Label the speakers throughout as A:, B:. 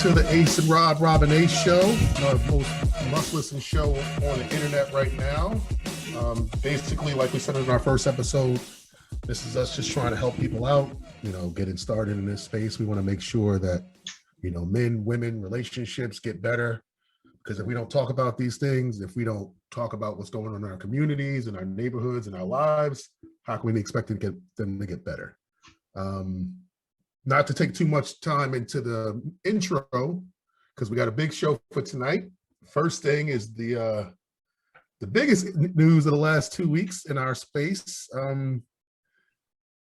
A: To the Ace and Rob and Ace show, most must-listen show on the internet right now. Basically, like we said in our first episode, this is us just trying to help people out, getting started in this space. We want to make sure that, men, women, relationships get better. Because if we don't talk about these things, if we don't talk about what's going on in our communities and our neighborhoods and our lives, how can we expect to get them to get better? Not to take too much time into the intro, because we got a big show for tonight. First thing is the biggest news of the last 2 weeks in our space.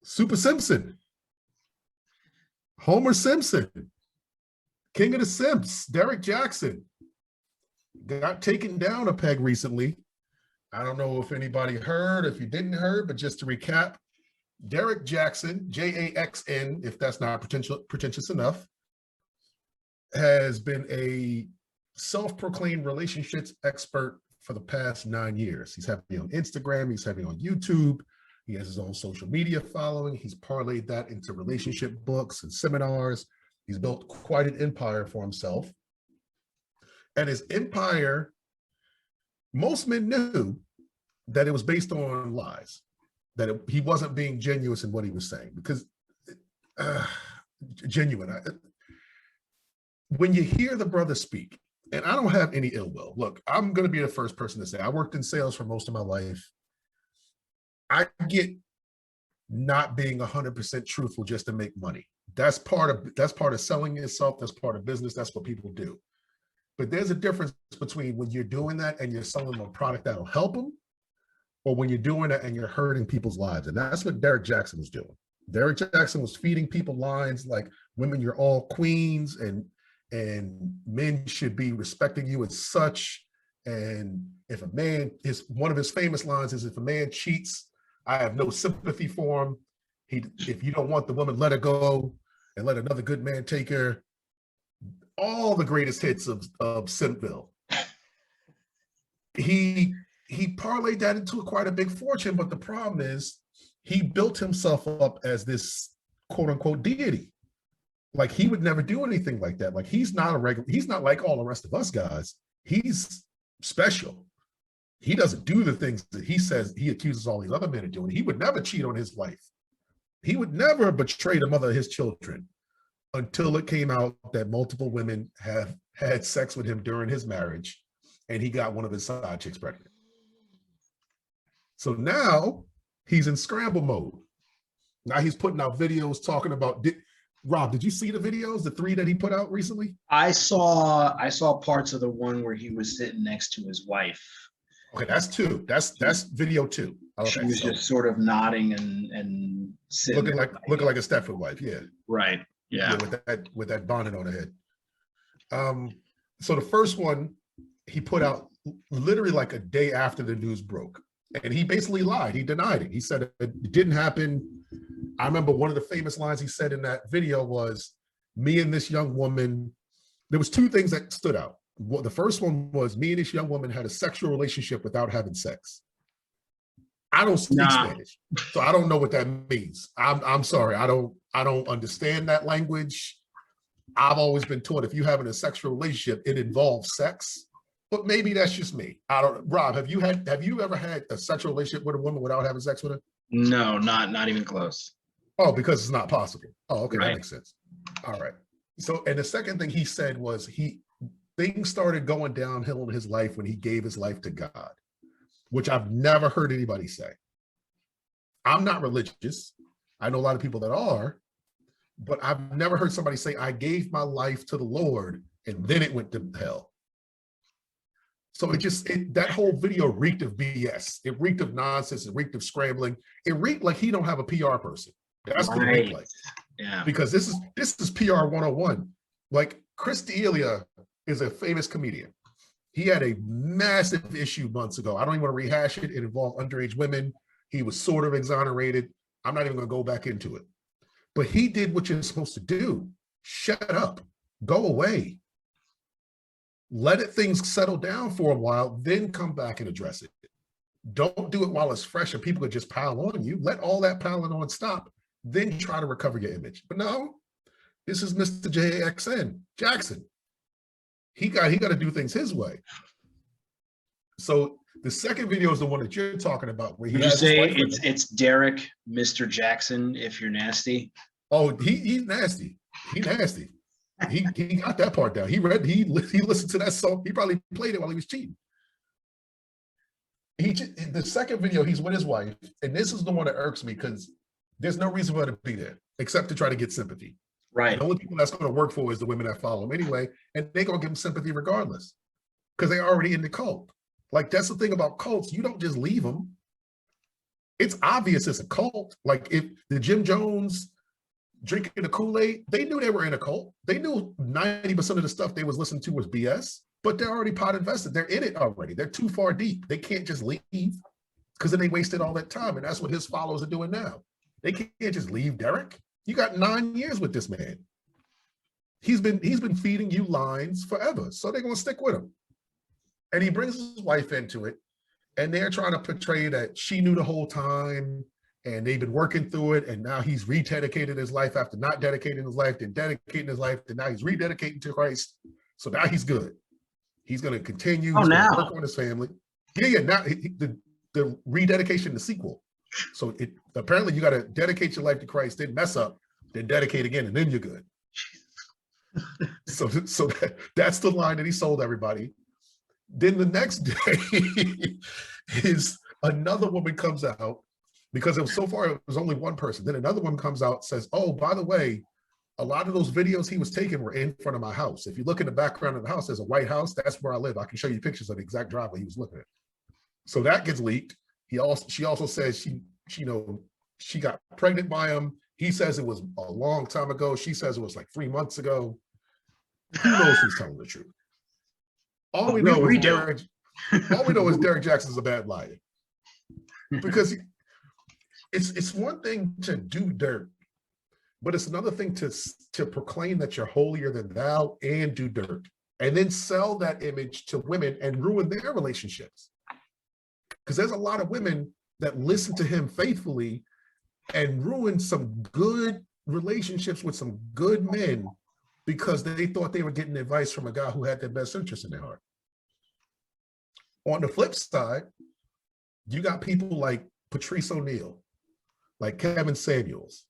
A: Super Simpson, Homer Simpson, King of the Simps, Derrick Jaxn, got taken down a peg recently. I don't know if anybody heard, if you didn't heard, but just to recap, Derrick Jaxn, Jaxn, if that's not pretentious enough, has been a self-proclaimed relationships expert for the past 9 years. He's heavy on Instagram, he's heavy on YouTube, he has his own social media following, he's parlayed that into relationship books and seminars. He's built quite an empire for himself. And his empire, most men knew that it was based on lies. That he wasn't being genuine in what he was saying, because genuine. When you hear the brother speak, and I don't have any ill will. Look, I'm going to be the first person to say I worked in sales for most of my life. I get not being 100% truthful just to make money. That's part of selling yourself. That's part of business. That's what people do. But there's a difference between when you're doing that and you're selling them a product that'll help them, or when you're doing that and you're hurting people's lives. And that's what Derrick Jaxn was doing. Derrick Jaxn was feeding people lines like, women, you're all queens, and men should be respecting you as such. And if a man, one of his famous lines is, if a man cheats, I have no sympathy for him. If you don't want the woman, let her go and let another good man take her. All the greatest hits of Simpville. He parlayed that into quite a big fortune, but the problem is he built himself up as this quote unquote deity. Like, he would never do anything like that. Like, he's not like all the rest of us guys. He's special. He doesn't do the things that he says he accuses all these other men of doing. He would never cheat on his wife. He would never betray the mother of his children, until it came out that multiple women have had sex with him during his marriage, and he got one of his side chicks pregnant. So now he's in scramble mode. Now he's putting out videos talking about, Rob, did you see the videos, the 3 that he put out recently?
B: I saw parts of the one where he was sitting next to his wife.
A: Okay, that's 2. That's video 2. Okay,
B: she was just sort of nodding and sitting
A: looking like a Stepford wife. Yeah.
B: Right. Yeah.
A: With that bonnet on her head. So the first one he put out literally like a day after the news broke. And he basically lied. He denied it. He said it didn't happen. I remember one of the famous lines he said in that video was, me and this young woman, there was 2 things that stood out. The first one was, me and this young woman had a sexual relationship without having sex. I don't speak Spanish, so I don't know what that means. I'm sorry. I don't understand that language. I've always been taught if you're having a sexual relationship, it involves sex. But maybe that's just me. Rob, have you ever had a sexual relationship with a woman without having sex with her?
B: No, not even close.
A: Oh, because it's not possible. Oh, okay,
B: right.
A: That makes sense. All right. So, and the second thing he said was things started going downhill in his life when he gave his life to God, which I've never heard anybody say. I'm not religious. I know a lot of people that are, but I've never heard somebody say, I gave my life to the Lord and then it went to hell. So that whole video reeked of BS. It reeked of nonsense. It reeked of scrambling. It reeked like he don't have a PR person. That's what it reeked like.
B: Yeah.
A: Because this is PR 101. Like Chris D'Elia is a famous comedian. He had a massive issue months ago. I don't even want to rehash it. It involved underage women. He was sort of exonerated. I'm not even going to go back into it. But he did what you're supposed to do. Shut up. Go away. Let things settle down for a while, then come back and address it. Don't do it while it's fresh and people could just pile on you. Let all that piling on stop, then try to recover your image. But no, this is Mr. Jaxn. He got to do things his way. So the second video is the one that you're talking about, where he
B: Would you say it's Derrick, Mr. Jaxn, if you're nasty?
A: Oh, he's nasty. He's nasty. He got that part down. He listened to that song. He probably played it while he was cheating. The second video, he's with his wife, and this is the one that irks me because there's no reason for her to be there except to try to get sympathy.
B: Right.
A: The only people that's going to work for is the women that follow him anyway, and they're going to give him sympathy regardless because they're already in the cult. Like, that's the thing about cults. You don't just leave them. It's obvious it's a cult. Like, if the Jim Jones drinking the Kool-Aid, they knew they were in a cult. They knew 90% of the stuff they was listening to was BS, but they're already pot invested. They're in it already. They're too far deep. They can't just leave because then they wasted all that time. And that's what his followers are doing now. They can't just leave Derrick. You got 9 years with this man. He's been feeding you lines forever. So they're going to stick with him. And he brings his wife into it. And they're trying to portray that she knew the whole time. And they've been working through it, and now he's rededicated his life after not dedicating his life, then dedicating his life, then now he's rededicating to Christ. So now he's good. He's going to continue. He's going to work on his family. Yeah. Now the rededication, the sequel. So apparently you got to dedicate your life to Christ, then mess up, then dedicate again, and then you're good. So that's the line that he sold everybody. Then the next day is another woman comes out. Because so far it was only one person. Then another one comes out and says, oh, by the way, a lot of those videos he was taking were in front of my house. If you look in the background of the house, there's a white house. That's where I live. I can show you pictures of the exact driveway he was looking at. So that gets leaked. She also says she got pregnant by him. He says it was a long time ago. She says it was like 3 months ago. Who knows who's telling the truth? All we know is Derrick Jaxn is a bad liar. Because it's one thing to do dirt, but it's another thing to proclaim that you're holier than thou and do dirt, and then sell that image to women and ruin their relationships. Because there's a lot of women that listen to him faithfully and ruin some good relationships with some good men because they thought they were getting advice from a guy who had their best interest in their heart. On the flip side, you got people like Patrice O'Neal, like Kevin Samuels,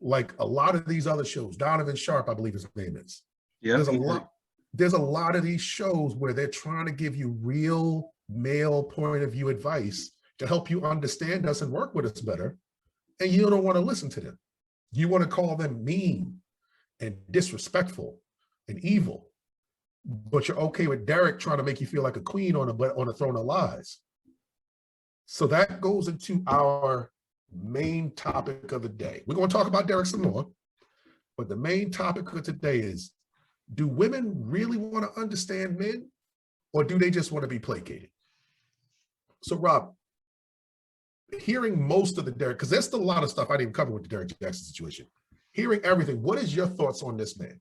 A: like a lot of these other shows, Donovan Sharp, I believe his name is. Yeah. There's a lot of these shows where they're trying to give you real male point of view advice to help you understand us and work with us better. And you don't want to listen to them. You want to call them mean and disrespectful and evil, but you're okay with Derrick trying to make you feel like a queen on a throne of lies. So that goes into our main topic of the day. We're going to talk about Derrick some more, but the main topic of today is, do women really want to understand men, or do they just want to be placated? So Rob, hearing most of the Derrick, because there's still a lot of stuff I didn't cover with the Derrick Jaxn situation. Hearing everything, what is your thoughts on this man?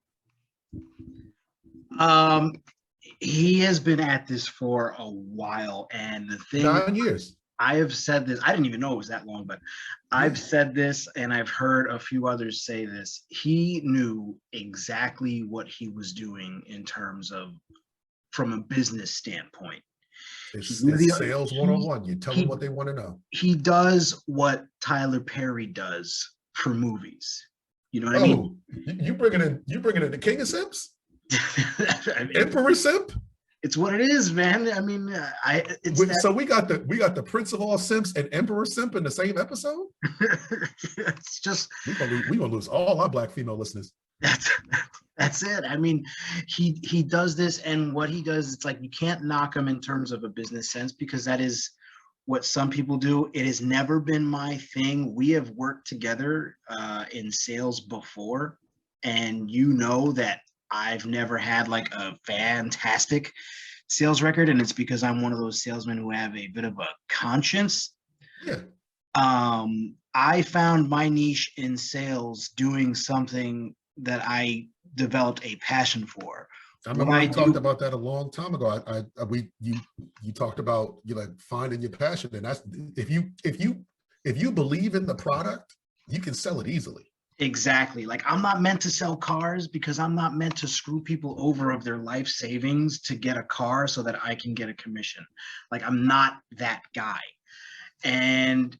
B: He has been at this for a while, and the thing,
A: 9 years.
B: I have said this, I didn't even know it was that long, but I've said this and I've heard a few others say this. He knew exactly what he was doing in terms of, from a business standpoint.
A: It's sales 101. You tell them what they want to know.
B: He does what Tyler Perry does for movies. You know what I mean?
A: You bringing in the King of Simps? Emperor Simp?
B: It's what it is, man. I mean,
A: so we got the Prince of all Simps and Emperor Simp in the same episode.
B: It's just
A: we gonna lose all our Black female listeners.
B: That's it. I mean, he does this, and what he does, it's like you can't knock him in terms of a business sense because that is what some people do. It has never been my thing. We have worked together in sales before, and you know that I've never had like a fantastic sales record, and it's because I'm one of those salesmen who have a bit of a conscience.
A: Yeah.
B: I found my niche in sales doing something that I developed a passion for.
A: I
B: What
A: remember
B: I
A: we talked
B: do
A: about that a long time ago. You talked about you like finding your passion, and that's if you believe in the product, you can sell it easily.
B: exactly, like I'm not meant to sell cars because I'm not meant to screw people over of their life savings to get a car so that I can get a commission. Like I'm not that guy. And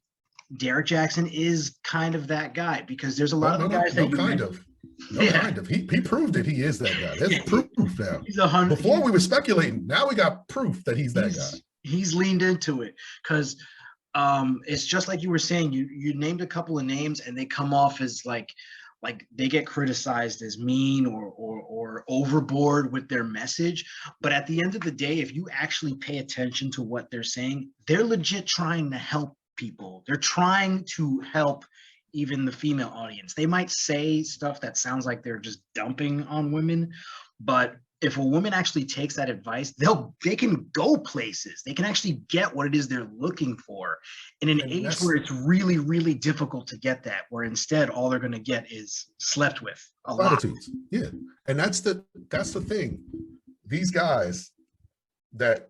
B: Derrick Jaxn is kind of that guy because there's a
A: No,
B: lot of
A: no,
B: the
A: no,
B: guys that
A: no
B: you
A: kind
B: mentioned.
A: of. No
B: Yeah,
A: kind of. He proved it. He is that guy. There's
B: yeah,
A: proof now.
B: he's a hundred.
A: Before we were speculating. Now we got proof that he's that guy.
B: He's leaned into it because it's just like you were saying. You named a couple of names and they come off as like they get criticized as mean or overboard with their message. But at the end of the day, if you actually pay attention to what they're saying, they're legit trying to help people. They're trying to help even the female audience. They might say stuff that sounds like they're just dumping on women, but if a woman actually takes that advice, they can go places. They can actually get what it is they're looking for in an
A: And
B: age
A: that's
B: where it's really, really difficult to get that, where instead all they're going to get is slept with a lot.
A: platitudes. Yeah. And that's the thing. These guys that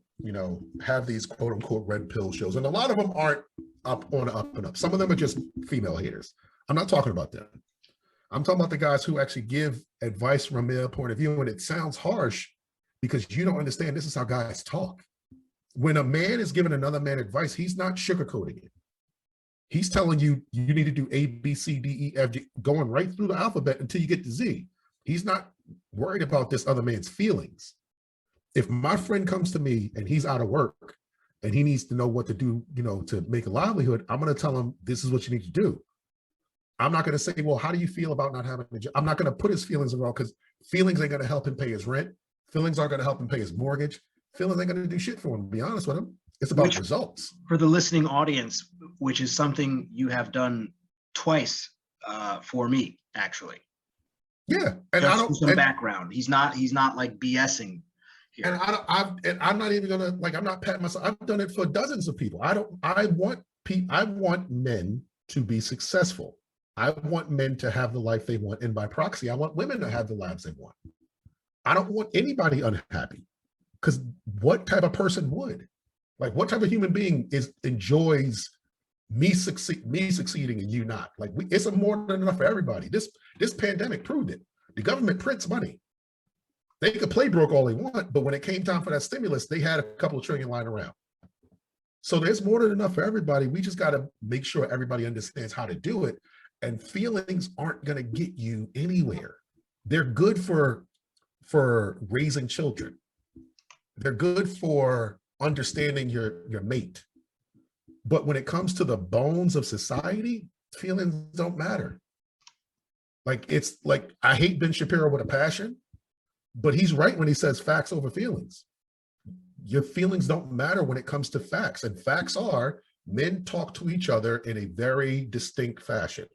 A: have these quote unquote red pill shows, and a lot of them aren't up on the up and up. Some of them are just female haters. I'm not talking about them. I'm talking about the guys who actually give advice from a male point of view, and it sounds harsh because you don't understand this is how guys talk. When a man is giving another man advice, he's not sugarcoating it. He's telling you you need to do A, B, C, D, E, F, G, going right through the alphabet until you get to Z. He's not worried about this other man's feelings. If my friend comes to me and he's out of work and he needs to know what to do, to make a livelihood, I'm going to tell him this is what you need to do. I'm not going to say, well, how do you feel about not having a job? I'm not going to put his feelings around because feelings ain't going to help him pay his rent. Feelings aren't going to help him pay his mortgage. Feelings ain't going to do shit for him, to be honest with him. It's about results.
B: For the listening audience, which is something you have done twice for me, actually.
A: Yeah. And
B: just I don't, some background. He's not like BSing here.
A: And I'm not even going to, I'm not patting myself. I've done it for dozens of people. I want men to be successful. I want men to have the life they want. And by proxy, I want women to have the lives they want. I don't want anybody unhappy because what type of person would? Like what type of human being enjoys me succeeding and you not? Like it's more than enough for everybody. This pandemic proved it. The government prints money. They could play broke all they want, but when it came time for that stimulus, they had a couple of trillion lying around. So there's more than enough for everybody. We just got to make sure everybody understands how to do it. And feelings aren't going to get you anywhere. They're good for raising children. They're good for understanding your mate. But when it comes to the bones of society, feelings don't matter. It's like I hate Ben Shapiro with a passion, but he's right when he says facts over feelings. Your feelings don't matter when it comes to facts. And facts are men talk to each other in a very distinct fashion.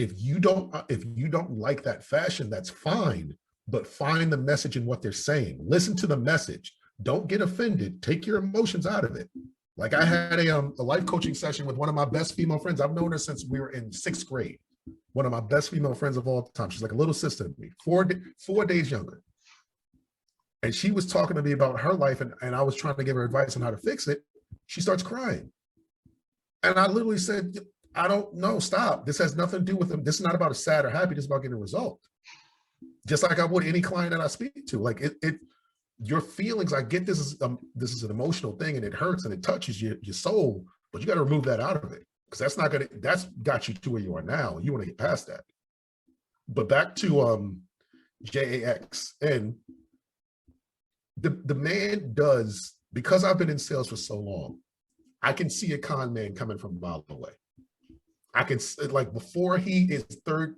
A: If you don't like that fashion, that's fine, but find the message in what they're saying. Listen to the message. Don't get offended. Take your emotions out of it. Like I had a life coaching session with one of my best female friends. I've known her since we were in 6th grade. One of my best female friends of all time. She's like a little sister to me, 4 days younger. And she was talking to me about her life, and I was trying to give her advice on how to fix it. She starts crying. And I literally said, I don't know, stop. This has nothing to do with them. This is not about a sad or happy, this is about getting a result. Just like I would any client that I speak to. Your feelings, I get this is an emotional thing and it hurts and it touches your soul, but you got to remove that out of it because that's got you to where you are now. You want to get past that. But back to Jaxn, the man does, because I've been in sales for so long, I can see a con man coming from a mile away. I can, before he is third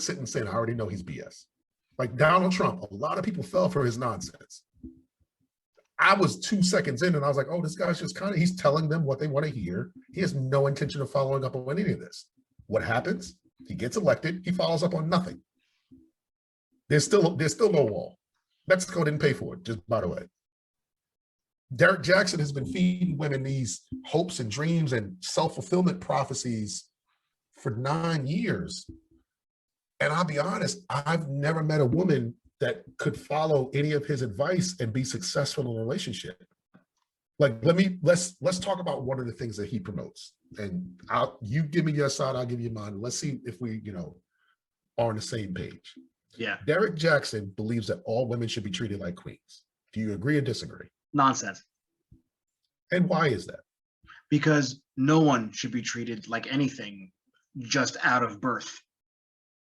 A: sitting saying, I already know he's BS. Like Donald Trump, a lot of people fell for his nonsense. I was 2 seconds in and I was like, oh, this guy's just kind of, he's telling them what they want to hear. He has no intention of following up on any of this. What happens? He gets elected. He follows up on nothing. There's still no wall. Mexico didn't pay for it, just by the way. Derrick Jaxn has been feeding women these hopes and dreams and self-fulfillment prophecies for 9 years. And I'll be honest, I've never met a woman that could follow any of his advice and be successful in a relationship. Like, let's talk about one of the things that he promotes. And you give me your side, I'll give you mine. Let's see if we, are on the same page.
B: Yeah.
A: Derrick Jaxn believes that all women should be treated like queens. Do you agree or disagree?
B: Nonsense.
A: And why is that?
B: Because no one should be treated like anything just out of birth.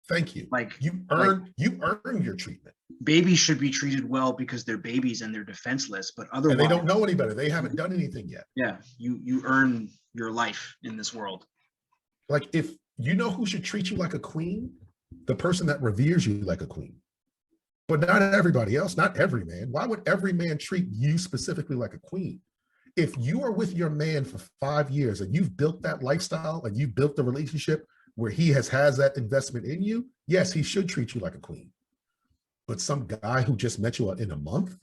A: Thank you.
B: Like
A: you earn your treatment.
B: Babies should be treated well because they're babies and they're defenseless, but otherwise
A: and they don't know any better. They haven't done anything yet.
B: Yeah, you earn your life in this world.
A: Like, if you know who should treat you like a queen, the person that reveres you like a queen. But not everybody else, not every man. Why would every man treat you specifically like a queen? If you are with your man for 5 years and you've built that lifestyle and you've built the relationship where he has that investment in you, yes, he should treat you like a queen. But some guy who just met you in a month?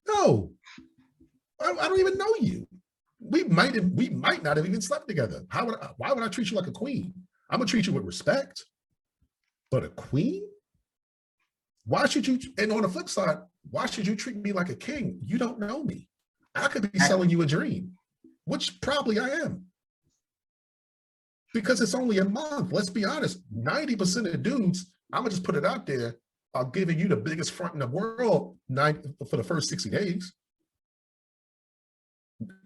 A: No, I don't even know you. We might not have even slept together. Why would I treat you like a queen? I'm gonna treat you with respect. But a queen? Why should you, and on the flip side, why should you treat me like a king? You don't know me. I could be selling you a dream, which probably I am. Because it's only a month. Let's be honest, 90% of the dudes, I'm gonna just put it out there, are giving you the biggest front in the world for the first 60 days.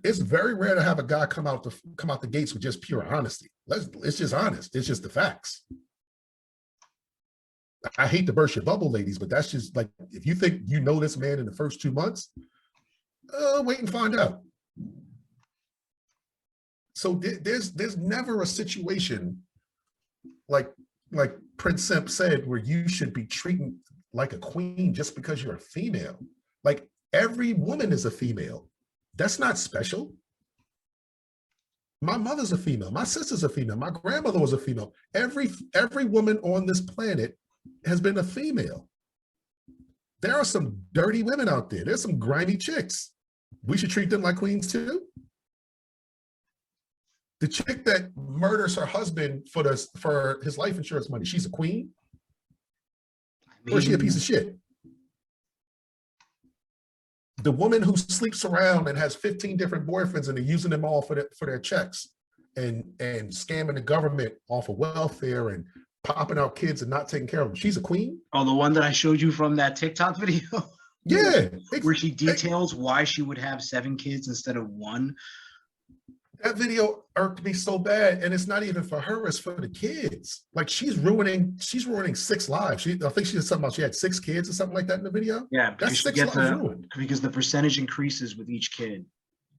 A: It's very rare to have a guy come out the gates with just pure honesty. It's just honest. It's just the facts. I hate to burst your bubble, ladies, but that's just like, if you think you know this man in the first 2 months, wait and find out. So there's never a situation like Prince Simp said where you should be treated like a queen just because you're a female. Like, every woman is a female. That's not special. My mother's a female. My sister's a female. My grandmother was a female. Every woman on this planet has been a female. There are some dirty women out there. There's some grimy chicks. We should treat them like queens too. The chick that murders her husband for his life insurance money, she's a queen? Or is she a piece of shit? The woman who sleeps around and has 15 different boyfriends and they're using them all for their checks and scamming the government off of welfare and popping out kids and not taking care of them, she's a queen?
B: Oh, the one that I showed you from that TikTok video?
A: Yeah.
B: Where she details why she would have 7 kids instead of 1.
A: That video irked me so bad, and it's not even for her, it's for the kids. Like, she's ruining 6 lives. I think she said something about she had 6 kids or something like that in the video.
B: Yeah,
A: that's 6 lives ruined.
B: Because the percentage increases with each kid.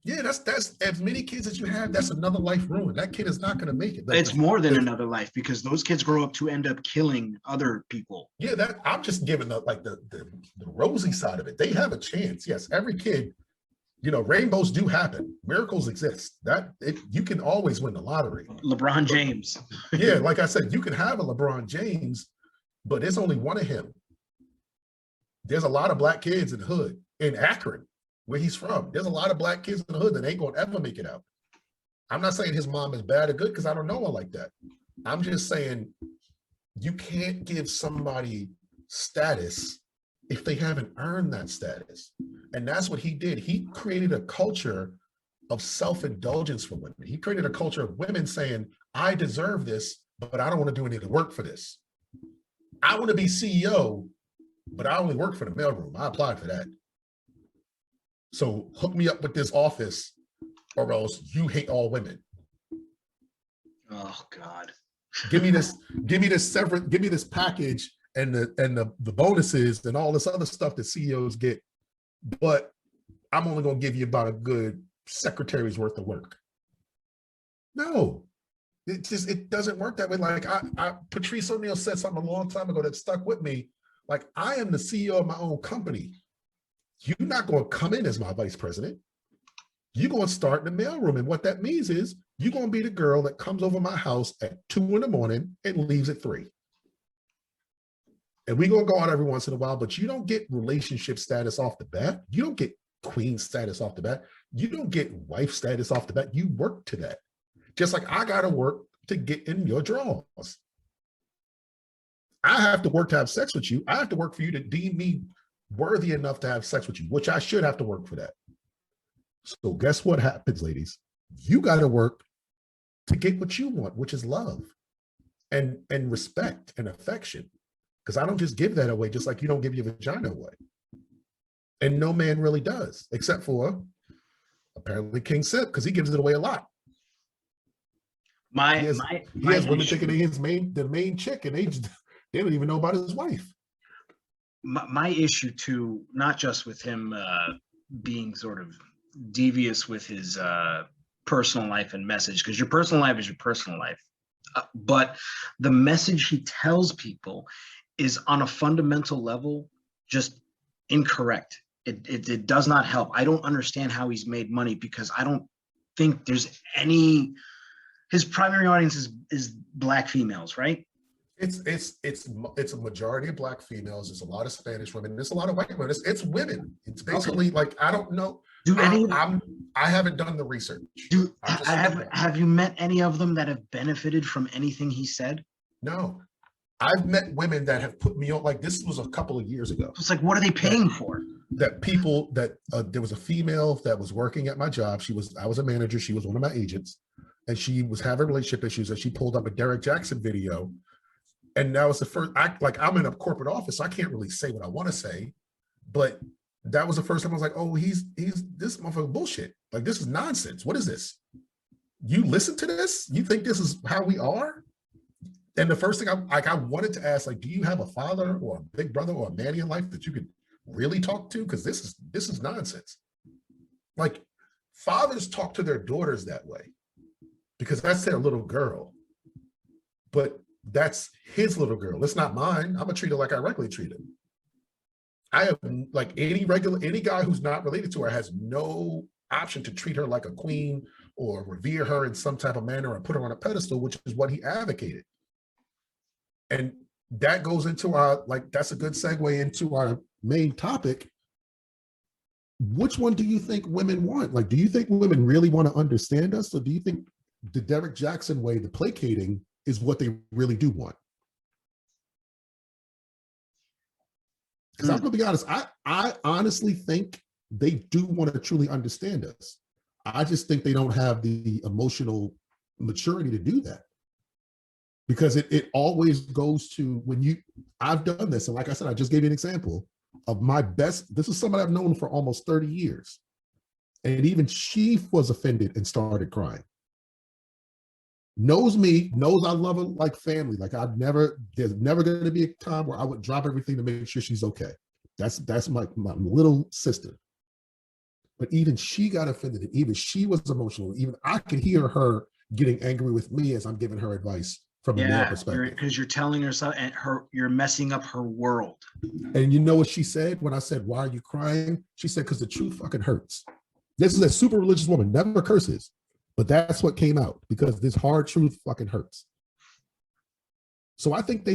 A: Yeah, that's as many kids as you have, that's another life ruined. That kid is not going to make it.
B: It's more than another life, because those kids grow up to end up killing other people.
A: Yeah, I'm just giving the rosy side of it. They have a chance. Yes, every kid, rainbows do happen. Miracles exist. You can always win the lottery.
B: LeBron James.
A: Yeah, like I said, you can have a LeBron James, but there's only one of him. There's a lot of black kids in the hood, in Akron, where he's from. There's a lot of black kids in the hood that ain't gonna ever make it out. I'm not saying his mom is bad or good, because I don't know her like that. I'm just saying you can't give somebody status if they haven't earned that status. And that's what he did. He created a culture of self-indulgence for women. He created a culture of women saying, I deserve this, but I don't want to do any of the work for this. I want to be CEO, but I only work for the mailroom. I applied for that. So hook me up with this office, or else you hate all women.
B: Oh God.
A: Give me this package and the bonuses and all this other stuff that CEOs get, but I'm only going to give you about a good secretary's worth of work. No, it doesn't work that way. Like Patrice O'Neal said something a long time ago that stuck with me, Like, I am the CEO of my own company. You're not going to come in as my vice president. You're going to start in the mailroom. And what that means is you're going to be the girl that comes over my house at 2 in the morning and leaves at 3. And we're going to go out every once in a while, but you don't get relationship status off the bat. You don't get queen status off the bat. You don't get wife status off the bat. You work to that. Just like I got to work to get in your drawers. I have to work to have sex with you. I have to work for you to deem me worthy enough to have sex with you, which I should have to work for that. So guess what happens, ladies? You got to work to get what you want, which is love and respect and affection. Because I don't just give that away, just like you don't give your vagina away. And no man really does, except for apparently King Sip, because he gives it away a lot.
B: He
A: has women thinking the main chick, and they don't even know about his wife.
B: My issue too, not just with him being sort of devious with his personal life and message, because your personal life is your personal life, but the message he tells people is on a fundamental level just incorrect. It does not help. I don't understand how he's made money, because I don't think there's any. His primary audience is Black females, right?
A: It's a majority of Black females. There's a lot of Spanish women. There's a lot of white women. It's women. It's basically like, I don't know. I haven't done the research.
B: Have you met any of them that have benefited from anything he said?
A: No. I've met women that have put me on, like, this was a couple of years ago.
B: It's like, what are they paying for?
A: That people that there was a female that was working at my job. I was a manager. She was one of my agents, and she was having relationship issues, and she pulled up a Derrick Jaxn video. And that was the first, I'm in a corporate office, so I can't really say what I want to say, but that was the first time I was like, oh, he's this motherfucker bullshit. Like, this is nonsense. What is this? You listen to this? You think this is how we are? And the first thing I wanted to ask, like, do you have a father or a big brother or a man in your life that you could really talk to? Because this is nonsense. Like, fathers talk to their daughters that way because that's their little girl. But that's his little girl. It's not mine. I'm gonna treat her like I regularly treat her. I have, like, any guy who's not related to her has no option to treat her like a queen or revere her in some type of manner or put her on a pedestal, which is what he advocated. And that goes into our, like, that's a good segue into our main topic. Which one do you think women want? Like, do you think women really want to understand us? Or do you think the Derrick Jaxn way, the placating, is what they really do want? Because I'm gonna be honest, I honestly think they do want to truly understand us. I just think they don't have the emotional maturity to do that. Because it always goes to I've done this. And like I said, I just gave you an example of my best. This is somebody I've known for almost 30 years. And even she was offended and started crying. Knows me, knows I love her like family. Like, there's never going to be a time where I would drop everything to make sure she's okay. That's my little sister. But even she got offended, and even she was emotional. Even I could hear her getting angry with me as I'm giving her advice from a male perspective.
B: Because you're telling her something, and you're messing up her world.
A: And you know what she said when I said, "Why are you crying?" She said, "Because the truth fucking hurts." This is a super religious woman, never curses. But that's what came out, because this hard truth fucking hurts. So I think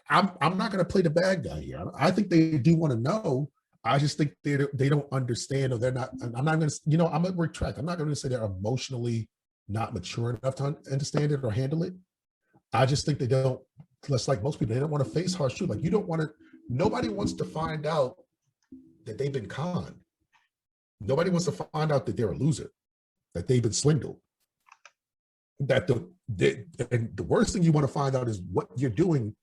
A: I'm not going to play the bad guy here. I think they do want to know. I just think they don't understand, or they're not. I'm not going to, I'm going to retract. I'm not going to say they're emotionally not mature enough to understand it or handle it. I just think they don't, just like most people, they don't want to face harsh truth. Like, nobody wants to find out that they've been conned. Nobody wants to find out that they're a loser, that they've been swindled. That the worst thing you want to find out is what you're doing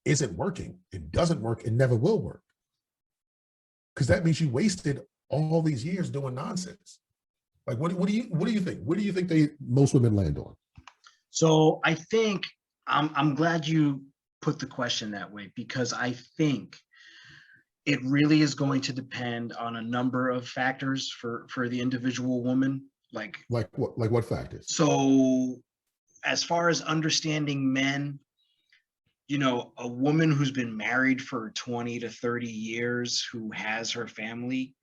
A: isn't working. It doesn't work. It never will work. Because that means you wasted all these years doing nonsense. Like, what do you think? What do you think most women land on?
B: So I think I'm glad you put the question that way, because I think it really is going to depend on a number of factors for the individual woman. Like
A: what factors?
B: So as far as understanding men, you know, a woman who's been married for 20 to 30 years, who has her family,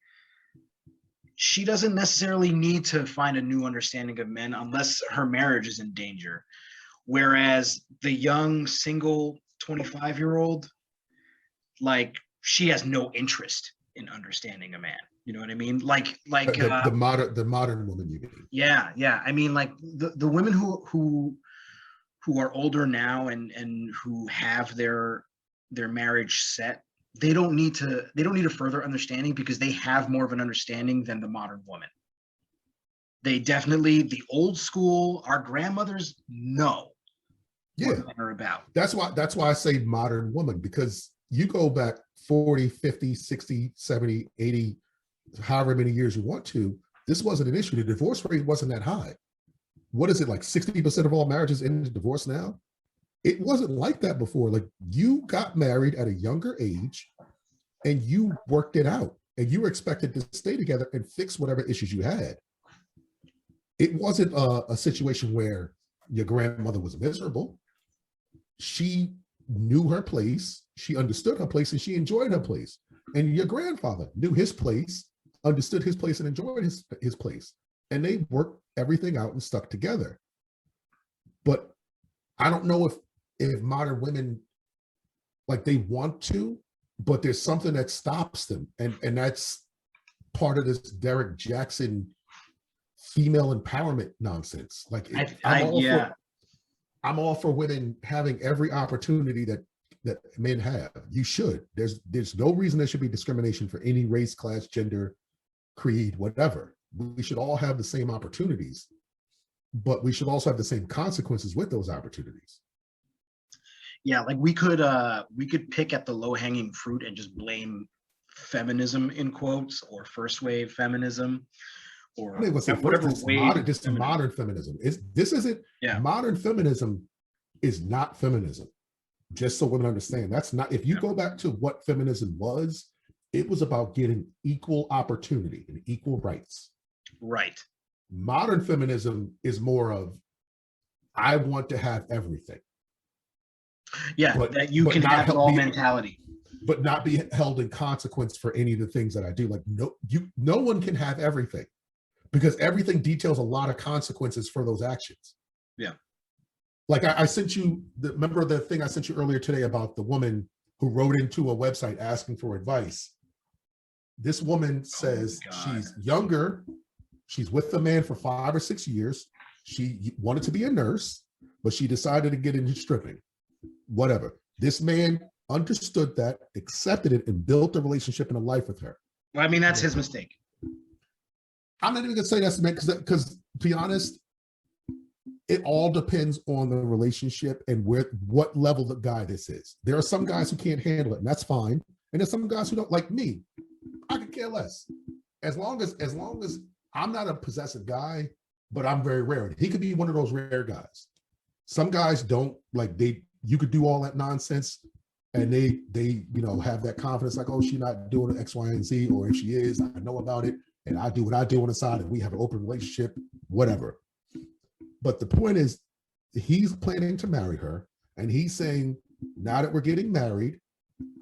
B: she doesn't necessarily need to find a new understanding of men unless her marriage is in danger. Whereas the young single 25-year-old, like, she has no interest in understanding a man. You know what I mean?
A: The modern woman, you mean?
B: Yeah. I mean, like the women who are older now and who have their marriage set, they don't need a further understanding because they have more of an understanding than the modern woman. They definitely, the old school, our grandmothers know
A: Yeah,
B: what men are about.
A: that's why I say modern woman, because you go back 40, 50, 60, 70, 80, however many years you want to, this wasn't an issue. The divorce rate wasn't that high. What is it, like 60% of all marriages end in divorce now? It wasn't like that before. Like, you got married at a younger age and you worked it out and you were expected to stay together and fix whatever issues you had. It wasn't a situation where your grandmother was miserable. She knew her place, she understood her place, and she enjoyed her place. And your grandfather knew his place, understood his place, and enjoyed his place. And they worked everything out and stuck together. But I don't know if modern women, like, they want to, but there's something that stops them. And that's part of this Derrick Jaxn female empowerment nonsense. Like,
B: Yeah.
A: I'm all for women having every opportunity that men have. You should. There's no reason there should be discrimination for any race, class, gender, creed, whatever. We should all have the same opportunities, but we should also have the same consequences with those opportunities.
B: Yeah, like we could pick at the low-hanging fruit and just blame feminism in quotes, or first wave feminism, or
A: I would say
B: whatever
A: first,
B: wave.
A: this modern feminism. This isn't
B: Yeah.
A: Modern feminism is not feminism. Just so women understand, that's not. If you go back to what feminism was, it was about getting equal opportunity and equal rights.
B: Right.
A: Modern feminism is more of, I want to have everything.
B: Yeah, that you can have it all mentality.
A: But not be held in consequence for any of the things that I do. Like, no one can have everything, because everything details a lot of consequences for those actions.
B: Yeah.
A: Like, I sent you remember the thing I sent you earlier today about the woman who wrote into a website asking for advice. This woman says she's younger. She's with a man for 5 or 6 years. She wanted to be a nurse, but she decided to get into stripping. Whatever. This man understood that, accepted it, and built a relationship and a life with her.
B: Well, I mean, that's his mistake.
A: I'm not even gonna say that's the man, because to be honest, it all depends on the relationship and what level the guy this is. There are some guys who can't handle it, and that's fine. And there's some guys who don't. Like me, I could care less. As long as I'm not a possessive guy, but I'm very rare. He could be one of those rare guys. Some guys don't like, you could do all that nonsense and they have that confidence, like, oh, she's not doing X, Y, and Z, or if she is, I know about it, and I do what I do on the side, and we have an open relationship, whatever. But the point is, he's planning to marry her, and he's saying, now that we're getting married,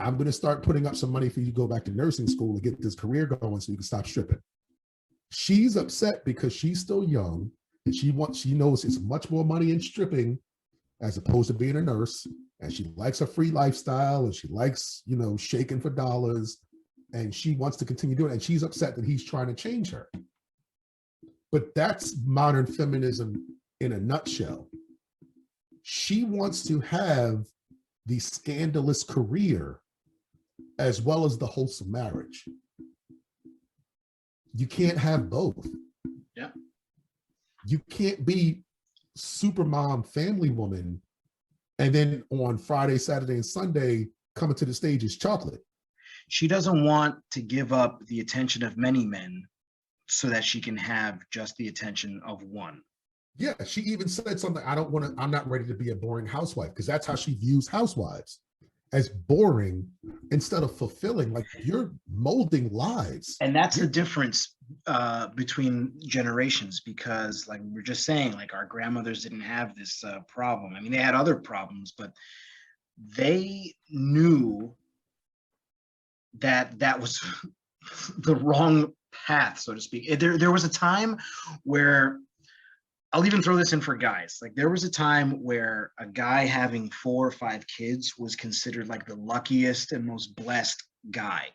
A: I'm going to start putting up some money for you to go back to nursing school and get this career going so you can stop stripping. She's upset because she's still young, and she knows it's much more money in stripping as opposed to being a nurse, and she likes a free lifestyle, and she likes, shaking for dollars, and she wants to continue doing it, and she's upset that he's trying to change her. But that's modern feminism in a nutshell. She wants to have the scandalous career as well as the wholesome marriage. You can't have both.
B: Yeah.
A: You can't be super mom, family woman, and then on Friday, Saturday, and Sunday coming to the stage is chocolate.
B: She doesn't want to give up the attention of many men so that she can have just the attention of one.
A: Yeah, she even said something, I'm not ready to be a boring housewife, because that's how she views housewives, as boring instead of fulfilling. Like, you're molding lives.
B: And that's the difference between generations, because, like we were just saying, like, our grandmothers didn't have this problem. I mean, they had other problems, but they knew that that was the wrong path, so to speak. There was a time where, I'll even throw this in for guys. Like, there was a time where a guy having 4 or 5 kids was considered like the luckiest and most blessed guy.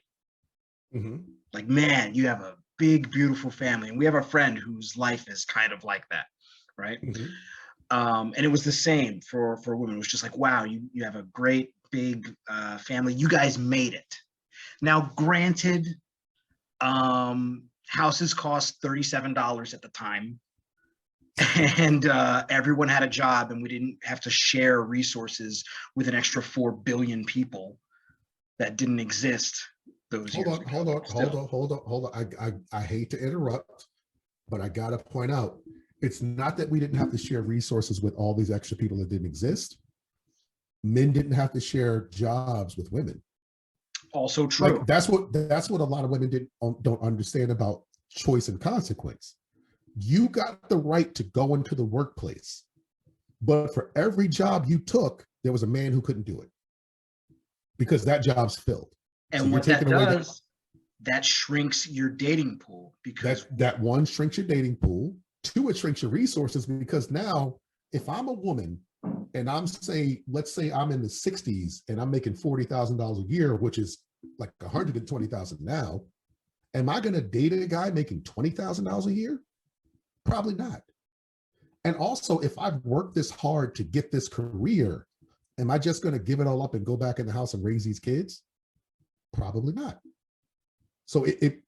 A: Mm-hmm.
B: Like, man, you have a big, beautiful family. And we have a friend whose life is kind of like that, right?
A: Mm-hmm.
B: And it was the same for women. It was just like, wow, you have a great big family. You guys made it. Now, granted, houses cost $37 at the time, and everyone had a job, and we didn't have to share resources with an extra 4 billion people that didn't exist those years ago.
A: Hold on. I hate to interrupt, but I gotta point out, it's not that we didn't have to share resources with all these extra people that didn't exist. Men didn't have to share jobs with women.
B: Also true.
A: Like, that's what a lot of women don't understand about choice and consequence. You got the right to go into the workplace, but for every job you took, there was a man who couldn't do it because that job's filled.
B: And so what that does, that shrinks your dating pool, because
A: that one shrinks your dating pool. 2, it shrinks your resources, because now if I'm a woman and let's say I'm in the 60s and I'm making $40,000 a year, which is like $120,000 now, am I going to date a guy making $20,000 a year? Probably not. And also, if I've worked this hard to get this career, am I just going to give it all up and go back in the house and raise these kids? Probably not. So it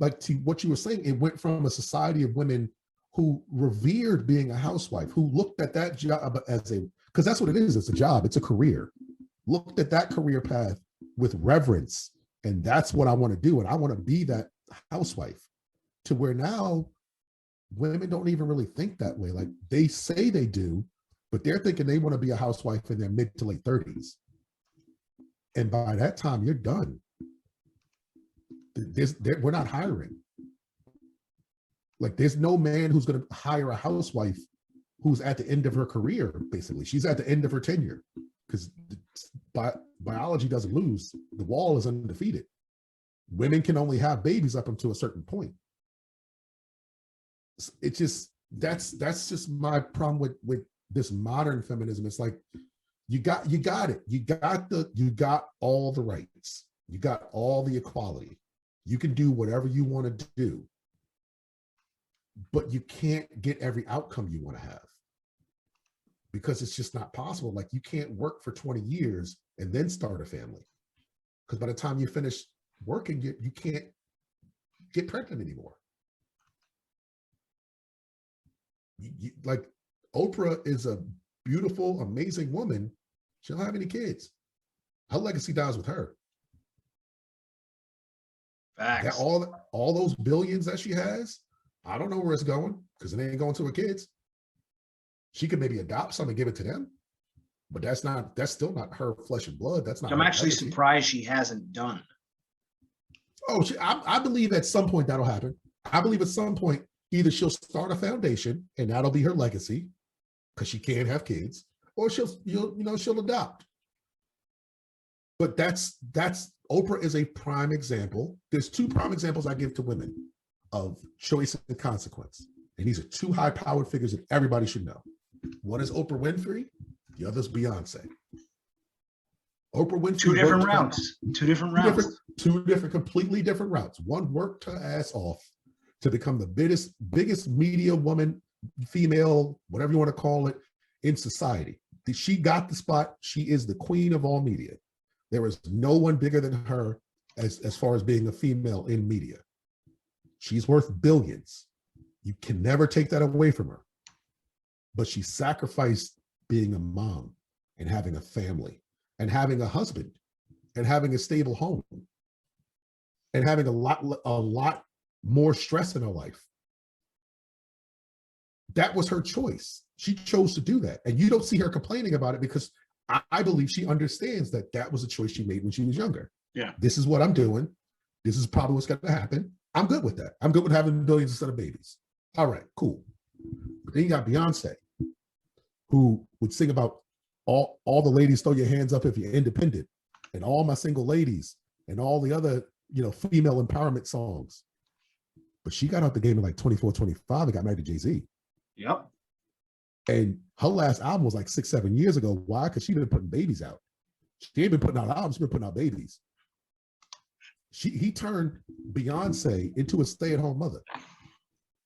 A: like, to what you were saying, it went from a society of women who revered being a housewife, who looked at that job as because that's what it is. It's a job. It's a career. Looked at that career path with reverence. And that's what I want to do. And I want to be that housewife, to where now women don't even really think that way. Like, they say they do, but they're thinking they want to be a housewife in their mid to late 30s. And by that time, you're done. We're not hiring. Like, there's no man who's going to hire a housewife who's at the end of her career, basically. She's at the end of her tenure, because biology doesn't lose. The wall is undefeated. Women can only have babies up until a certain point. It's just, that's just my problem with this modern feminism. It's like, you got it. You got all the rights. You got all the equality. You can do whatever you want to do, but you can't get every outcome you want to have, because it's just not possible. Like, you can't work for 20 years and then start a family, because by the time you finish working, you can't get pregnant anymore. Like, Oprah is a beautiful, amazing woman. She don't have any kids. Her legacy dies with her.
B: Facts.
A: All those billions that she has, I don't know where it's going, because it ain't going to her kids. She could maybe adopt some and give it to them, but that's still not her flesh and blood. That's not.
B: I'm actually surprised she hasn't done.
A: Oh, I believe at some point that'll happen. I believe at some point either she'll start a foundation and that'll be her legacy, because she can't have kids, or she'll adopt. But that's Oprah is a prime example. There's 2 prime examples I give to women of choice and consequence. And these are 2 high-powered figures that everybody should know. One is Oprah Winfrey, the other's Beyonce. Oprah Winfrey.
B: 2 different routes. 2 different routes.
A: 2 different, completely different routes. One worked her ass off to become the biggest media woman, female, whatever you want to call it, in society. She got the spot. She is the queen of all media. There is no one bigger than her as far as being a female in media. She's worth billions. You can never take that away from her. But she sacrificed being a mom and having a family and having a husband and having a stable home and having a lot more stress in her life. That was her choice. She chose to do that. And you don't see her complaining about it, because I believe she understands that was a choice she made when she was younger.
B: Yeah.
A: This is what I'm doing. This is probably what's going to happen. I'm good with that. I'm good with having billions instead of babies. All right, cool. But then you got Beyonce, who would sing about all the ladies throw your hands up if you're independent, and all my single ladies and all the other, female empowerment songs. But she got out the game in like 24, 25 and got married to Jay-Z.
B: Yep.
A: And her last album was like 6, 7 years ago. Why? Because she'd been putting babies out. She ain't been putting out albums, she's been putting out babies. He turned Beyonce into a stay-at-home mother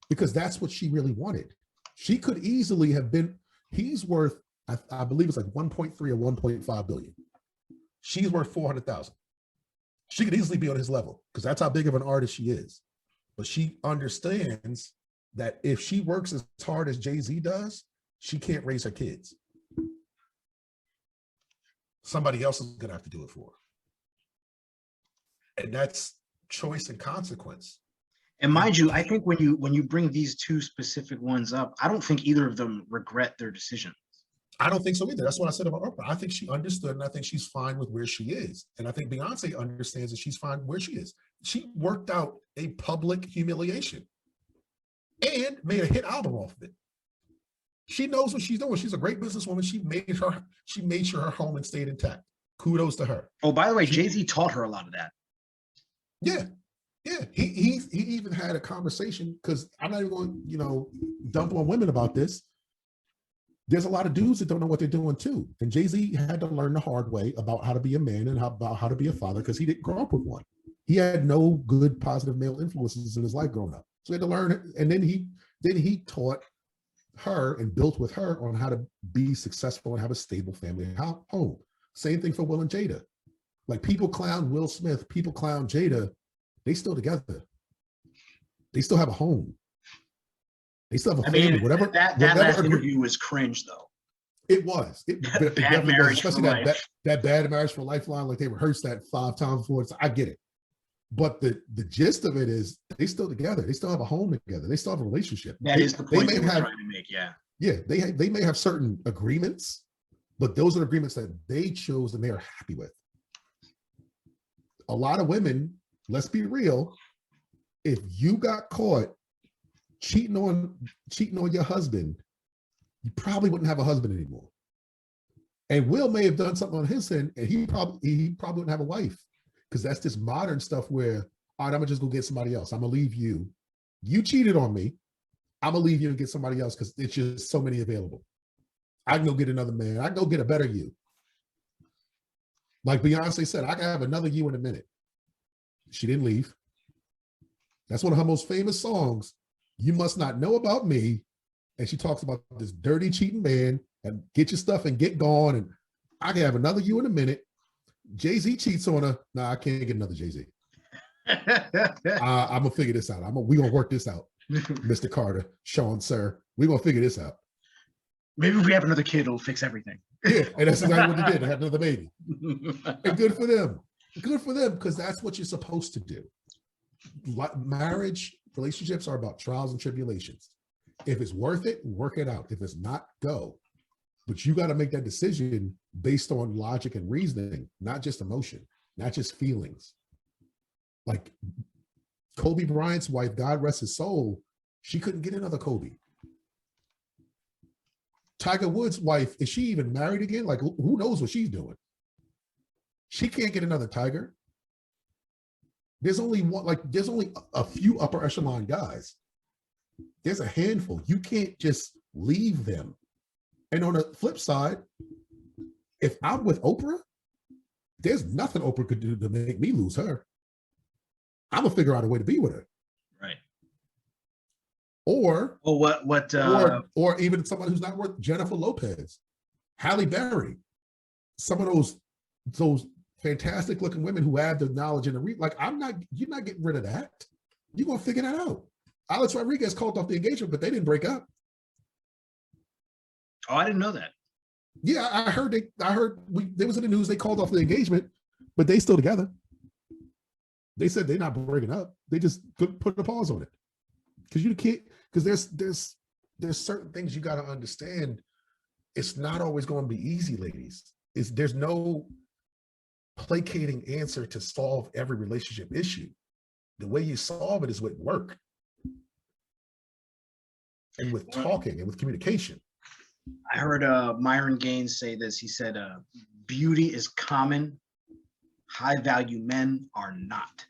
A: because that's what she really wanted. She could easily have been, he's worth, I believe it's like 1.3 or 1.5 billion. She's worth 400,000. She could easily be on his level because that's how big of an artist she is. But she understands that if she works as hard as Jay-Z does, she can't raise her kids. Somebody else is going to have to do it for her. And that's choice and consequence.
B: And mind you, I think when you bring these two specific ones up, I don't think either of them regret their decision.
A: I don't think so either. That's what I said about Oprah. I think she understood, and I think she's fine with where she is. And I think Beyonce understands that she's fine where she is. She worked out a public humiliation and made a hit album off of it. She knows what she's doing. She's a great businesswoman. She made sure her home and stayed intact. Kudos to her.
B: Oh, by the way, Jay-Z taught her a lot of that.
A: Yeah. Yeah. He even had a conversation, because I'm not even going, dump on women about this. There's a lot of dudes that don't know what they're doing too. And Jay-Z had to learn the hard way about how to be a man and about how to be a father, because he didn't grow up with one. He had no good positive male influences in his life growing up. So he had to learn it. And then he taught her and built with her on how to be successful and have a stable family and home. Same thing for Will and Jada. Like, people clown Will Smith, people clown Jada. They still together. They still have a home. They still have a family. Whatever.
B: That last interview was cringe, though.
A: It was.
B: Bad marriage,
A: especially that bad marriage for lifeline. Like, they rehearsed that 5 times before. So I get it. But the gist of it is they still together. They still have a home together. They still have a relationship.
B: That is the point we're trying to make. Yeah.
A: Yeah. They may have certain agreements, but those are agreements that they chose and they are happy with. A lot of women, let's be real, if you got caught cheating on your husband, you probably wouldn't have a husband anymore. And Will may have done something on his end, and he probably wouldn't have a wife, because that's this modern stuff where, all right, I'm gonna just go get somebody else. I'm gonna leave you. You cheated on me. I'm gonna leave you and get somebody else because it's just so many available. I can go get another man. I can go get a better you. Like Beyonce said, I can have another you in a minute. She didn't leave. That's one of her most famous songs. You must not know about me. And she talks about this dirty, cheating man and get your stuff and get gone. And I can have another you in a minute. Jay-Z cheats on her. Nah, I can't get another Jay-Z. I'm gonna figure this out. We're gonna work this out, Mr. Carter, Sean, sir. We're gonna figure this out.
B: Maybe if we have another kid, it'll fix everything.
A: Yeah, and that's exactly what they did. They had another baby. And good for them. Good for them, because that's what you're supposed to do. Marriage, relationships are about trials and tribulations. If it's worth it, work it out. If it's not, go. But you got to make that decision based on logic and reasoning, not just emotion, not just feelings. Like Kobe Bryant's wife, God rest his soul, she couldn't get another Kobe. Tiger Woods' wife, is she even married again? Like, who knows what she's doing? She can't get another Tiger. There's only a few upper echelon guys. There's a handful. You can't just leave them. And on the flip side, if I'm with Oprah, there's nothing Oprah could do to make me lose her. I'm gonna figure out a way to be with her.
B: Right.
A: Or
B: or
A: even somebody who's not worth Jennifer Lopez, Halle Berry, some of those fantastic looking women who have the knowledge and you're not getting rid of that. You're gonna figure that out. Alex Rodriguez called off the engagement, but they didn't break up.
B: Oh, I didn't know that.
A: Yeah, I heard they was in the news. They called off the engagement, but they still together. They said they're not breaking up. They just put a pause on it, because you can't. Because there's certain things you got to understand. It's not always going to be easy, ladies. There's no placating answer to solve every relationship issue. The way you solve it is with work and with talking and with communication.
B: I heard Myron Gaines say this. He said, beauty is common, high value men are not.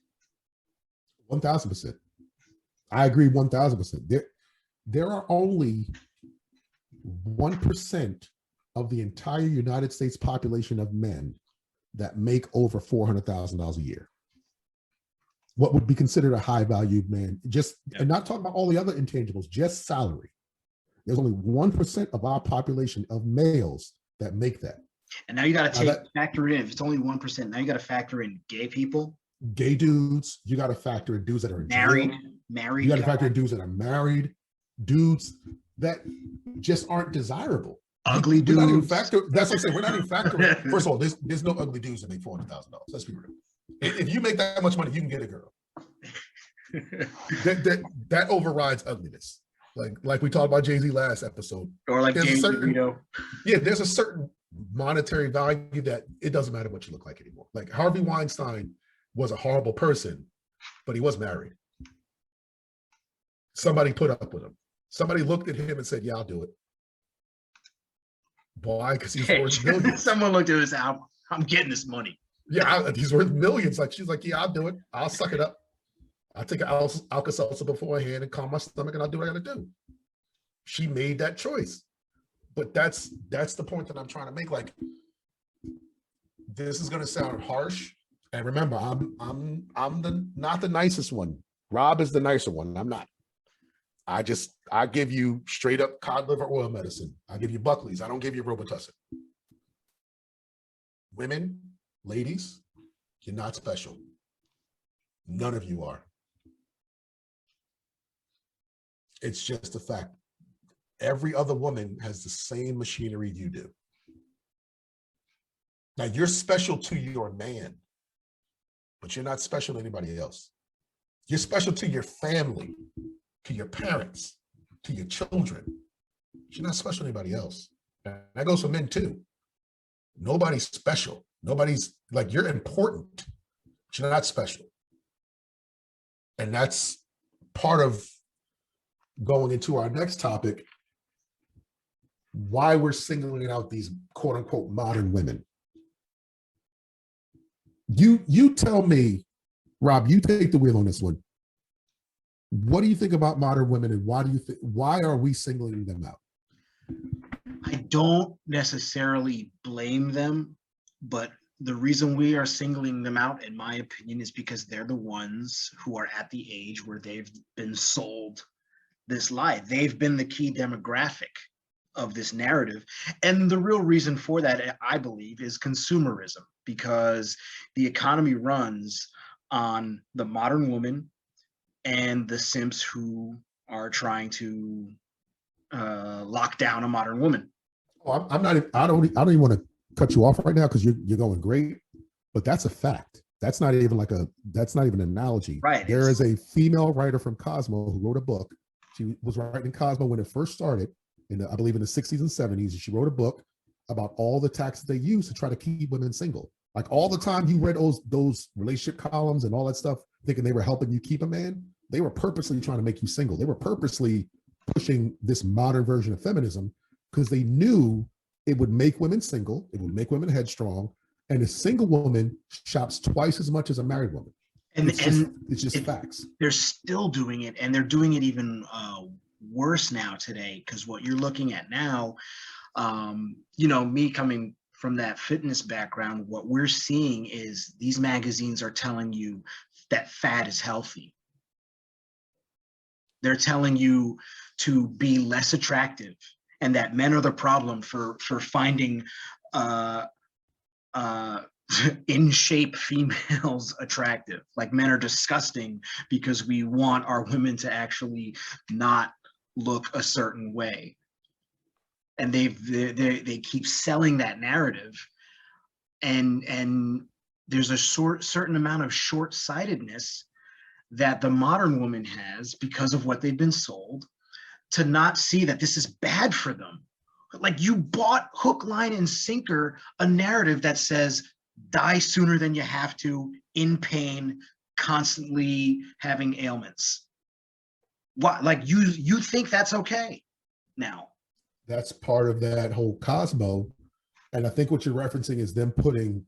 C: 1,000%. I agree 1,000%. There are only 1% of the entire United States population of men that make over $400,000 a year. What would be considered a high value man? Just, and not talking about all the other intangibles, just salary. There's only 1% of our population of males that make that.
B: And now you got to factor in, if it's only 1%, now you got to factor in gay people,
C: gay dudes. You got to factor in dudes that are
B: married.
C: You got to factor in dudes that are married, dudes that just aren't desirable.
B: Ugly dudes.
C: That's what I'm saying. We're not even factoring. First of all, there's no ugly dudes that make $400,000. Let's be real. If you make that much money, you can get a girl. that overrides ugliness. Like we talked about Jay-Z last episode.
B: Or like James DeVito.
C: Yeah, there's a certain monetary value that it doesn't matter what you look like anymore. Like Harvey Weinstein was a horrible person, but he was married. Somebody put up with him. Somebody looked at him and said, yeah, I'll do it. Why? Because he's worth millions.
B: Someone looked at his album. I'm getting this money.
C: Yeah, he's worth millions. Like she's like, yeah, I'll do it. I'll suck it up. I'll take an Alka-Seltzer beforehand and calm my stomach, and I'll do what I gotta do. She made that choice. But that's the point that I'm trying to make. Like, this is gonna sound harsh. And remember, I'm not the nicest one. Rob is the nicer one. I'm not. I give you straight up cod liver oil medicine. I give you Buckley's. I don't give you Robitussin. Women, ladies, you're not special. None of you are. It's just a fact. Every other woman has the same machinery you do. Now you're special to your man, but you're not special to anybody else. You're special to your family, to your parents, to your children. You're not special to anybody else. And that goes for men too. Nobody's special. Nobody's like, you're important, but you're not special. And that's part of going into our next topic, why we're singling out these quote unquote modern women. You tell me, Rob, you take the wheel on this one. What do you think about modern women, and why are we singling them out?
B: I don't necessarily blame them, but the reason we are singling them out, in my opinion, is because they're the ones who are at the age where they've been sold this lie. They've been the key demographic of this narrative. And the real reason for that, I believe, is consumerism, because the economy runs on the modern woman and the simps who are trying to lock down a modern woman.
C: Oh, I don't even want to cut you off right now because you're going great, but that's a fact. That's not even an analogy.
B: Right.
C: There is a female writer from Cosmo who wrote a book. She was writing Cosmo when it first started, I believe in the 60s and 70s. And she wrote a book about all the tactics they use to try to keep women single. Like all the time you read those relationship columns and all that stuff, thinking they were helping you keep a man, they were purposely trying to make you single. They were purposely pushing this modern version of feminism because they knew it would make women single, it would make women headstrong, and a single woman shops twice as much as a married woman.
B: And
C: it's just facts.
B: They're still doing it, and they're doing it even worse now today, because what you're looking at now, me coming from that fitness background, what we're seeing is these magazines are telling you that fat is healthy. They're telling you to be less attractive, and that men are the problem for finding in shape females attractive. Like men are disgusting because we want our women to actually not look a certain way. And they keep selling that narrative, and there's a certain amount of short-sightedness that the modern woman has because of what they've been sold, to not see that this is bad for them. Like, you bought hook, line, and sinker a narrative that says die sooner than you have to, in pain, constantly having ailments. What, like, you think that's okay now?
C: That's part of that whole Cosmo. And I think what you're referencing is them putting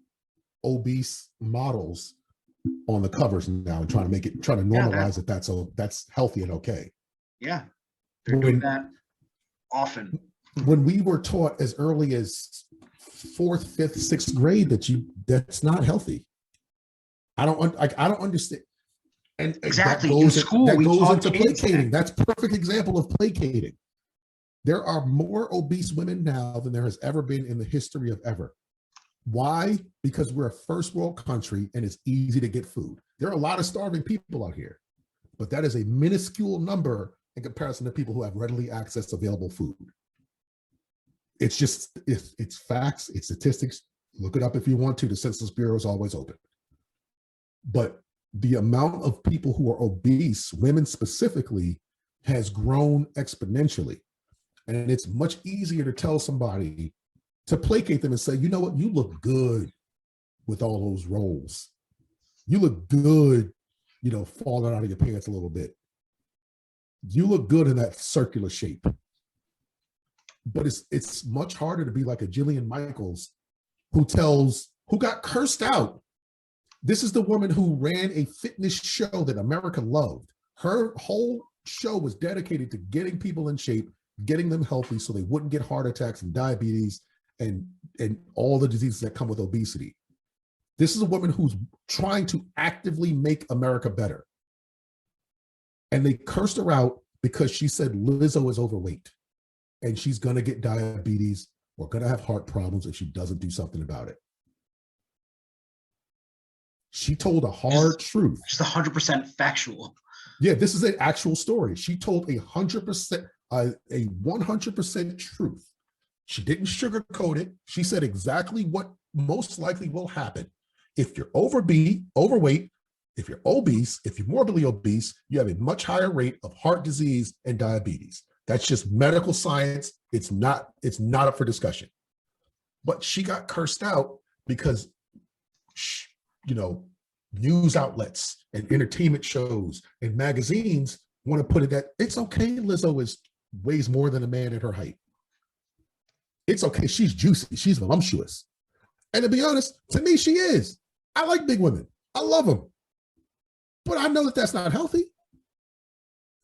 C: obese models on the covers now and trying to normalize it. That's healthy and okay.
B: Yeah, they're doing that often.
C: When we were taught as early as 4th, 5th, 6th grade that's not healthy. I don't understand. And
B: exactly in school,
C: that
B: we
C: goes into
B: placating.
C: That's a perfect example of placating. There are more obese women now than there has ever been in the history of ever. Why? Because we're a first world country and it's easy to get food. There are a lot of starving people out here, but that is a minuscule number in comparison to people who have readily access available food. It's just, it's facts, it's statistics. Look it up if you want to. The Census Bureau is always open. But the amount of people who are obese, women specifically, has grown exponentially. And it's much easier to tell somebody, to placate them and say, you know what, you look good with all those rolls. You look good, falling out of your pants a little bit. You look good in that circular shape. But it's much harder to be like a Jillian Michaels who got cursed out. This is the woman who ran a fitness show that America loved. Her whole show was dedicated to getting people in shape, getting them healthy so they wouldn't get heart attacks and diabetes and all the diseases that come with obesity. This is a woman who's trying to actively make America better. And they cursed her out because she said Lizzo is overweight and she's going to get diabetes or going to have heart problems if she doesn't do something about it. She told a hard truth.
B: Just 100% factual.
C: Yeah, this is an actual story. She told 100% truth. She didn't sugarcoat it. She said exactly what most likely will happen. If you're overweight, if you're obese, if you're morbidly obese, you have a much higher rate of heart disease and diabetes. That's just medical science. It's not up for discussion. But she got cursed out because, news outlets and entertainment shows and magazines want to put it that it's okay. Lizzo weighs more than a man at her height. It's okay. She's juicy. She's voluptuous. And to be honest, to me, she is. I like big women. I love them. But I know that that's not healthy.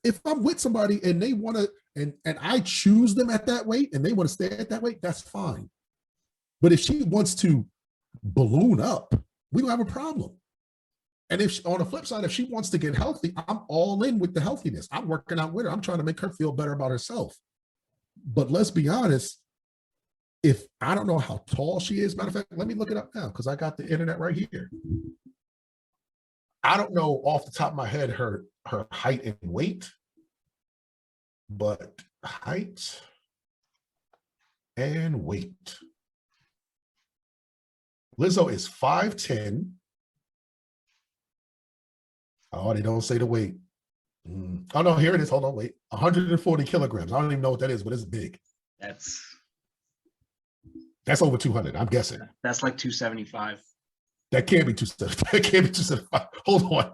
C: If I'm with somebody and they want to, and I choose them at that weight and they want to stay at that weight, that's fine. But if she wants to balloon up, we don't have a problem. And if on the flip side, if she wants to get healthy, I'm all in with the healthiness. I'm working out with her. I'm trying to make her feel better about herself. But let's be honest, if I don't know how tall she is, matter of fact, let me look it up now because I got the internet right here. I don't know off the top of my head her height and weight, but height and weight. Lizzo is 5'10". Oh, they don't say the weight. Oh, no, here it is. Hold on, wait. 140 kilograms. I don't even know what that is, but it's big. That's over 200, I'm guessing.
B: That's like 275.
C: That can't be 275. That can't be 275. Hold on.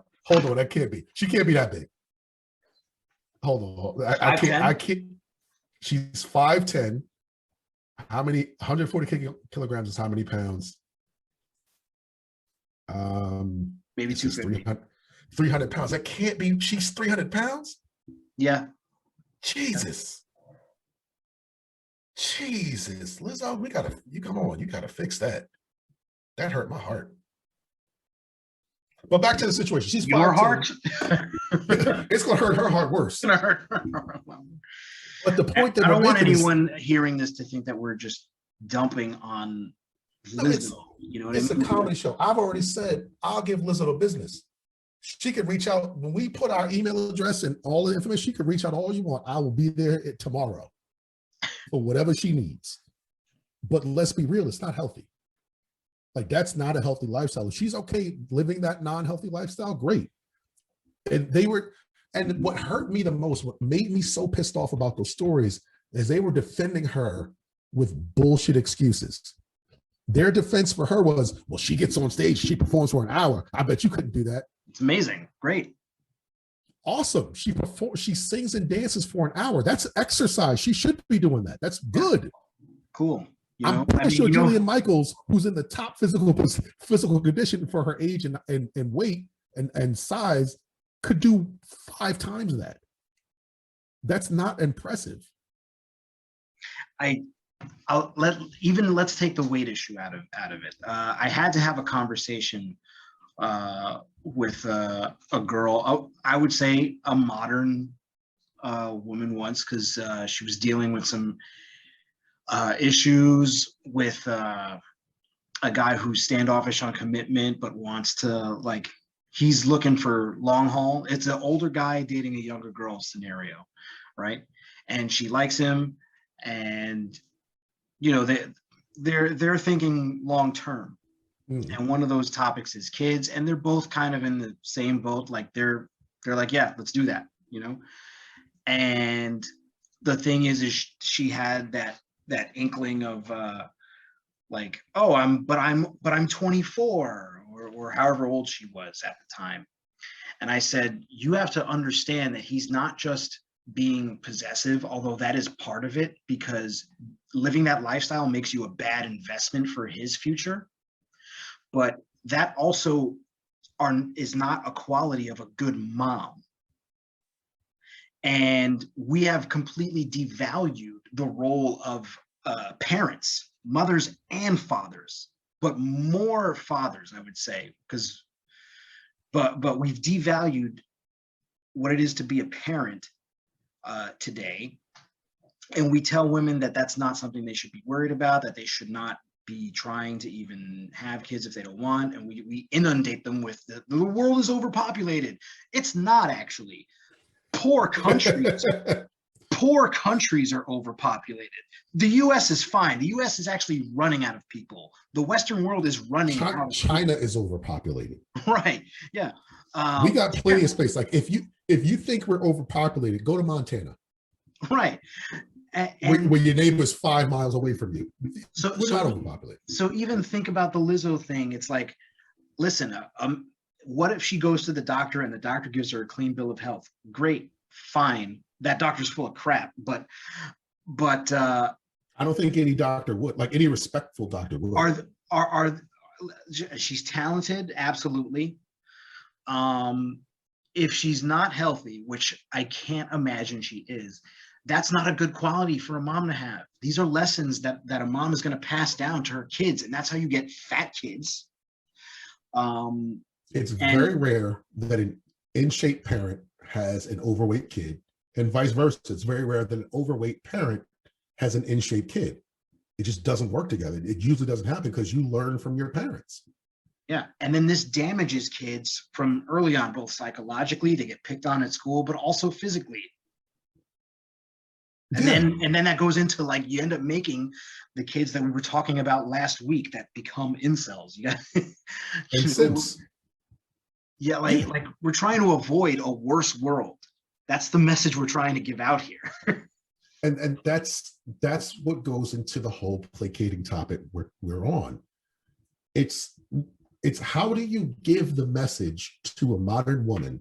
C: That can't be. She can't be that big. Hold on. I can't. She's 5'10". How many? 140 kilograms is how many pounds?
B: Maybe 250.
C: 300 pounds. That can't be. She's 300 pounds?
B: Yeah.
C: Jesus, Lizzo, you gotta fix that. That hurt my heart. But back to the situation. She's
B: your heart.
C: It's gonna hurt her heart worse. But the point that
B: I don't want anyone hearing this to think that we're just dumping on Lizzo.
C: It's a comedy show. I've already said I'll give Lizzo a business. She can reach out when we put our email address and all the information. She can reach out all you want. I will be there tomorrow for whatever she needs. But let's be real, it's not healthy. Like, that's not a healthy lifestyle. If she's okay living that non-healthy lifestyle, great. And what hurt me the most, what made me so pissed off about those stories, is they were defending her with bullshit excuses. Their defense for her was, well, she gets on stage, she performs for an hour. I bet you couldn't do that.
B: It's amazing. Great.
C: Awesome. She sings and dances for an hour. That's exercise. She should be doing that. That's good.
B: Cool.
C: I'm pretty sure Jillian Michaels, who's in the top physical condition for her age and weight and size, could do 5 times that. That's not impressive.
B: Let's take the weight issue out of it. I had to have a conversation with a girl, I would say a modern woman once, because she was dealing with some issues with a guy who's standoffish on commitment, but wants to, like, he's looking for long haul. It's an older guy dating a younger girl scenario, right? And she likes him, and you know, they're thinking long term. And one of those topics is kids, and they're both kind of in the same boat. Like they're like, yeah, let's do that, you know. And the thing is she had that inkling of like, oh, I'm 24 or however old she was at the time. And I said, you have to understand that he's not just being possessive, although that is part of it, because living that lifestyle makes you a bad investment for his future. But that also is not a quality of a good mom. And we have completely devalued the role of parents, mothers and fathers, but more fathers, I would say, but we've devalued what it is to be a parent today. And we tell women that that's not something they should be worried about, that they should not be trying to even have kids if they don't want. And we inundate them with the world is overpopulated. It's not actually. Poor countries are overpopulated. The US is fine. The US is actually running out of people. The Western world is running out of
C: China is overpopulated.
B: Right. Yeah.
C: We got plenty of space. Like if you think we're overpopulated, go to Montana.
B: Right.
C: Where your neighbor's 5 miles away from you. We're not overpopulated.
B: So even think about the Lizzo thing. It's like, listen, what if she goes to the doctor and the doctor gives her a clean bill of health? Great, fine. That doctor's full of crap, but I
C: don't think any doctor would, like any respectful doctor would.
B: She's talented, absolutely. If she's not healthy, which I can't imagine she is, that's not a good quality for a mom to have. These are lessons that a mom is going to pass down to her kids, and that's how you get fat kids.
C: It's very rare that an in-shape parent has an overweight kid, and vice versa. It's very rare that an overweight parent has an in-shape kid. It just doesn't work together. It usually doesn't happen because you learn from your parents.
B: Yeah, and then this damages kids from early on, both psychologically, they get picked on at school, but also physically. And then that goes into, like, you end up making the kids that we were talking about last week that become incels. You got
C: and simps.
B: Yeah, like we're trying to avoid a worse world. That's the message we're trying to give out here.
C: and that's what goes into the whole placating topic we're on. It's how do you give the message to a modern woman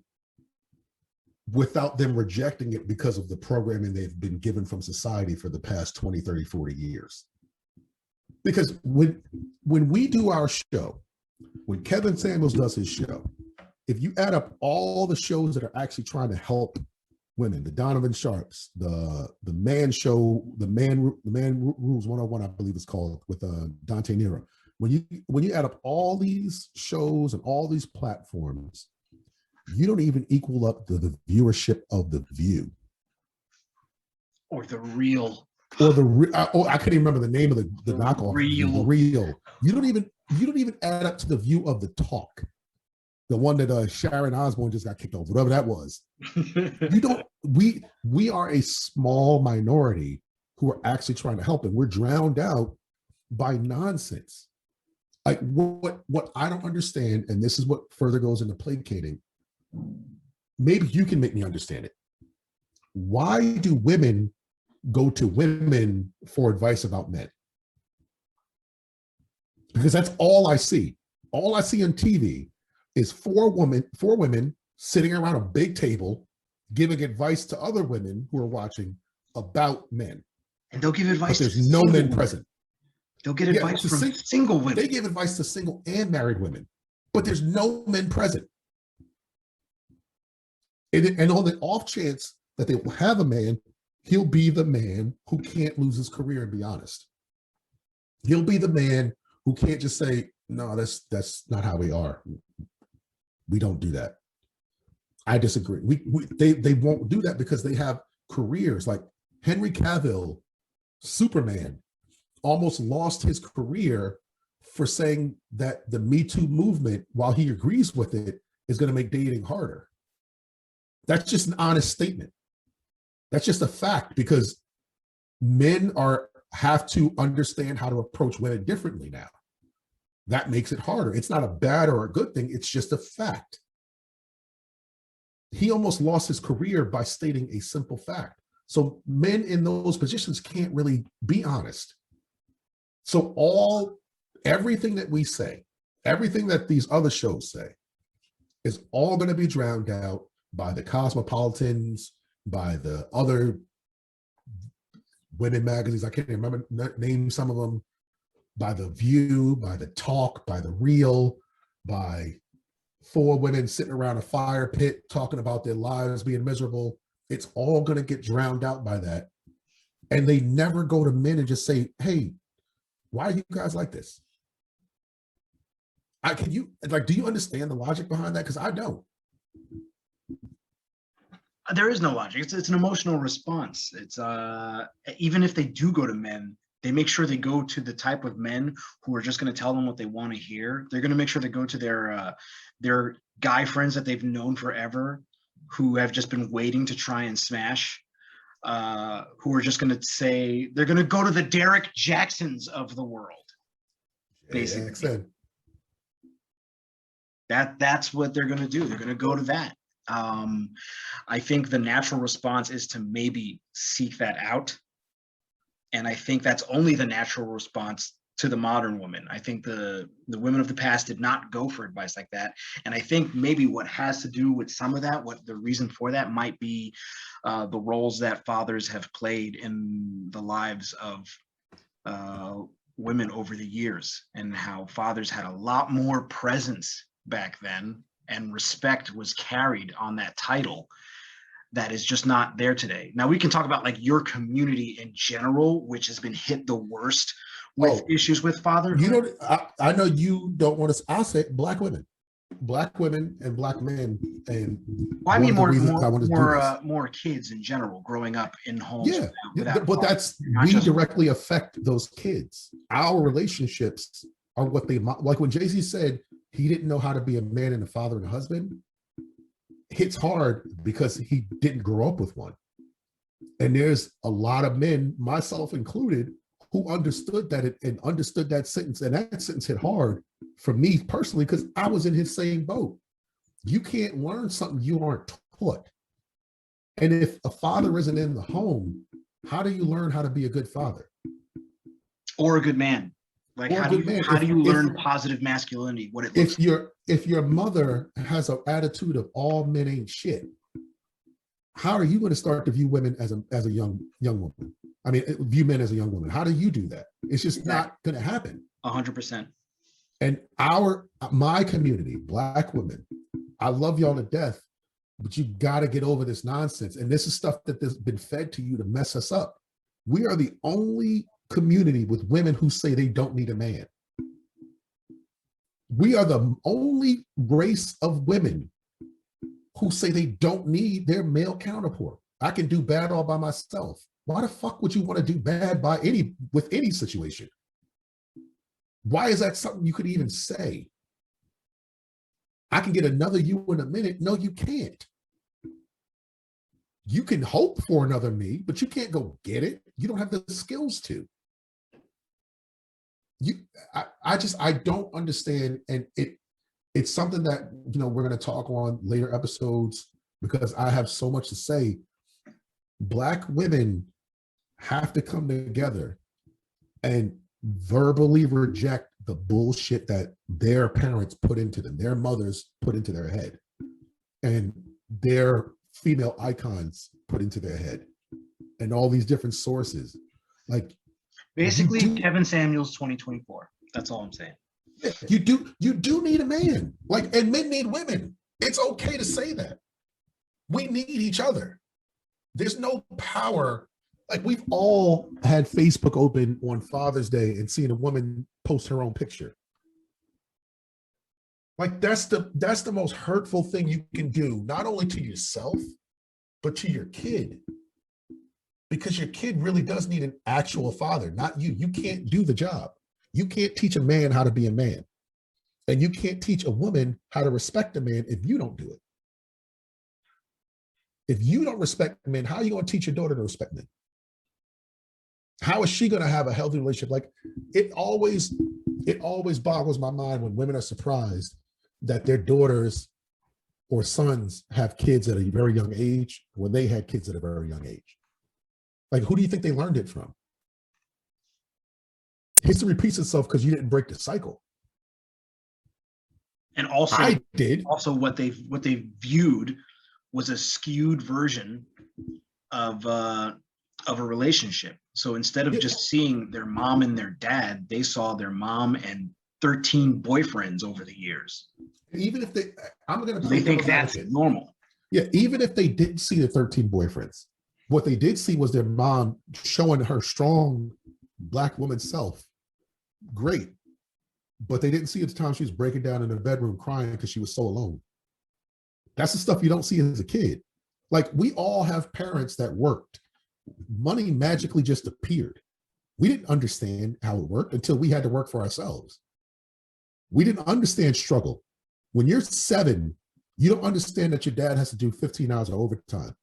C: without them rejecting it because of the programming they've been given from society for the past 20, 30, 40 years? Because when we do our show, when Kevin Samuels does his show, if you add up all the shows that are actually trying to help women, the Donovan Sharps, the Man Show, the Man Rules 101, I believe it's called, with Dante Nero. When you add up all these shows and all these platforms, you don't even equal up the viewership of The View.
B: Or The Real.
C: I couldn't even remember the name of the knockoff.
B: Real.
C: The Real. You don't even add up to the View of The Talk. The one that Sharon Osbourne just got kicked off, whatever that was. We are a small minority who are actually trying to help, and we're drowned out by nonsense. Like what I don't understand, and this is what further goes into placating. Maybe you can make me understand it. Why do women go to women for advice about men? Because that's all I see. All I see on TV is four women sitting around a big table giving advice to other women who are watching about men.
B: And they'll give advice
C: But there's
B: to
C: no
B: single
C: men
B: women.
C: present.
B: They'll get
C: Yeah,
B: advice
C: to
B: from
C: sing-
B: single women.
C: They give advice to single and married women, but there's no men present. And on the off chance that they will have a man, he'll be the man who can't lose his career and be honest. He'll be the man who can't just say, no, that's not how we are. We don't do that. I disagree. They won't do that because they have careers. Like Henry Cavill, Superman, almost lost his career for saying that the Me Too movement, while he agrees with it, is going to make dating harder. That's just an honest statement. That's just a fact, because men have to understand how to approach women differently now. That makes it harder. It's not a bad or a good thing. It's just a fact. He almost lost his career by stating a simple fact. So men in those positions can't really be honest. So everything that we say, everything that these other shows say, is all going to be drowned out by the Cosmopolitans, by the other women magazines. I can't remember, name some of them. By The View, by The Talk, by The Real, by 4 women sitting around a fire pit talking about their lives being miserable. It's all going to get drowned out by that. And they never go to men and just say, hey, why are you guys like this? Do you understand the logic behind that? Because I don't.
B: There is no logic. It's an emotional response. It's even if they do go to men, they make sure they go to the type of men who are just going to tell them what they want to hear. They're going to make sure they go to their guy friends that they've known forever, who have just been waiting to try and smash, who are just going to say, they're going to go to the Derrick Jaxns of the world. Basically. That's what they're going to do. They're going to go to that. I think the natural response is to maybe seek that out. And I think that's only the natural response to the modern woman. I think the women of the past did not go for advice like that. And I think maybe what has to do with some of that, what the reason for that might be the roles that fathers have played in the lives of women over the years, and how fathers had a lot more presence back then, and respect was carried on that title that is just not there today. Now we can talk about like your community in general, which has been hit the worst with issues with fatherhood.
C: You know, I know you don't want to. I'll say black women and black men, and
B: well, I mean more kids in general growing up in homes.
C: Yeah,
B: without
C: but we directly affect those kids. Our relationships are what they like. When Jay-Z said he didn't know how to be a man and a father and a husband, hits hard because he didn't grow up with one. And there's a lot of men, myself included, who understood that and understood that sentence. And that sentence hit hard for me personally, because I was in his same boat. You can't learn something you aren't taught. And if a father isn't in the home, how do you learn how to be a good father?
B: Or a good man? Like how do you learn positive masculinity? What it looks
C: like? If your mother has an attitude of all men ain't shit, how are you going to start to view women as a young woman? I mean, view men as a young woman. How do you do that? It's just not going to happen. 100%. And my community, black women, I love y'all to death, but you got to get over this nonsense. And this is stuff that has been fed to you to mess us up. We are the only community with women who say they don't need a man. We are the only race of women who say they don't need their male counterpart. I can do bad all by myself. Why the fuck would you want to do bad with any situation? Why is that something you could even say? I can get another you in a minute. No, you can't. You can hope for another me, but you can't go get it. You don't have the skills to. I don't understand, and it's something that we're going to talk on later episodes, because I have so much to say. Black women have to come together and verbally reject the bullshit that their parents put into them, their mothers put into their head, and their female icons put into their head and all these different sources. Like
B: Basically, Kevin Samuels 2024. That's all I'm saying.
C: you do need a man. Like, and men need women. It's okay to say that. We need each other. There's no power. Like, we've all had Facebook open on Father's Day and seen a woman post her own picture. Like, that's the most hurtful thing you can do, not only to yourself, but to your kid. Because your kid really does need an actual father, not you. You can't do the job. You can't teach a man how to be a man. And you can't teach a woman how to respect a man if you don't do it. If you don't respect men, how are you going to teach your daughter to respect men? How is she going to have a healthy relationship? Like, it always boggles my mind when women are surprised that their daughters or sons have kids at a very young age when they had kids at a very young age. Like, who do you think they learned it from? History repeats itself because you didn't break the cycle.
B: And also,
C: I did.
B: Also, what they viewed was a skewed version of a relationship. So instead of just seeing their mom and their dad, they saw their mom and 13 boyfriends over the years.
C: Even if
B: they think that's normal.
C: Yeah, even if they didn't see the 13 boyfriends, what they did see was their mom showing her strong Black woman self. Great. But they didn't see at the time she was breaking down in her bedroom crying because she was so alone. That's the stuff you don't see as a kid. Like, we all have parents that worked. Money magically just appeared. We didn't understand how it worked until we had to work for ourselves. We didn't understand struggle. When you're 7, you don't understand that your dad has to do 15 hours of overtime.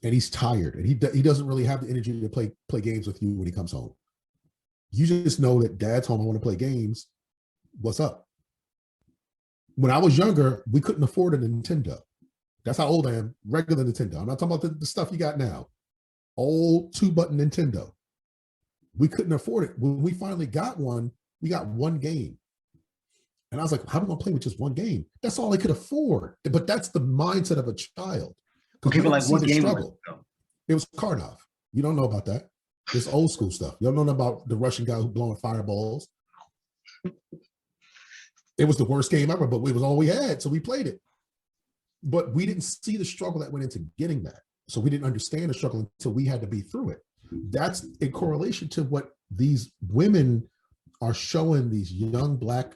C: And he's tired, and he doesn't really have the energy to play games with you when he comes home. You just know that dad's home, I want to play games. What's up? When I was younger, we couldn't afford a Nintendo. That's how old I am. Regular Nintendo. I'm not talking about the stuff you got now. Old 2-button Nintendo. We couldn't afford it. When we finally got one, we got one game. And I was like, how am I going to play with just one game? That's all I could afford. But that's the mindset of a child.
B: Okay, but like, what game was it?
C: It was Karnov. You don't know about that. It's old school stuff. You don't know about the Russian guy who blowing fireballs. It was the worst game ever, but it was all we had, so we played it. But we didn't see the struggle that went into getting that. So we didn't understand the struggle until we had to be through it. That's in correlation to what these women are showing these young Black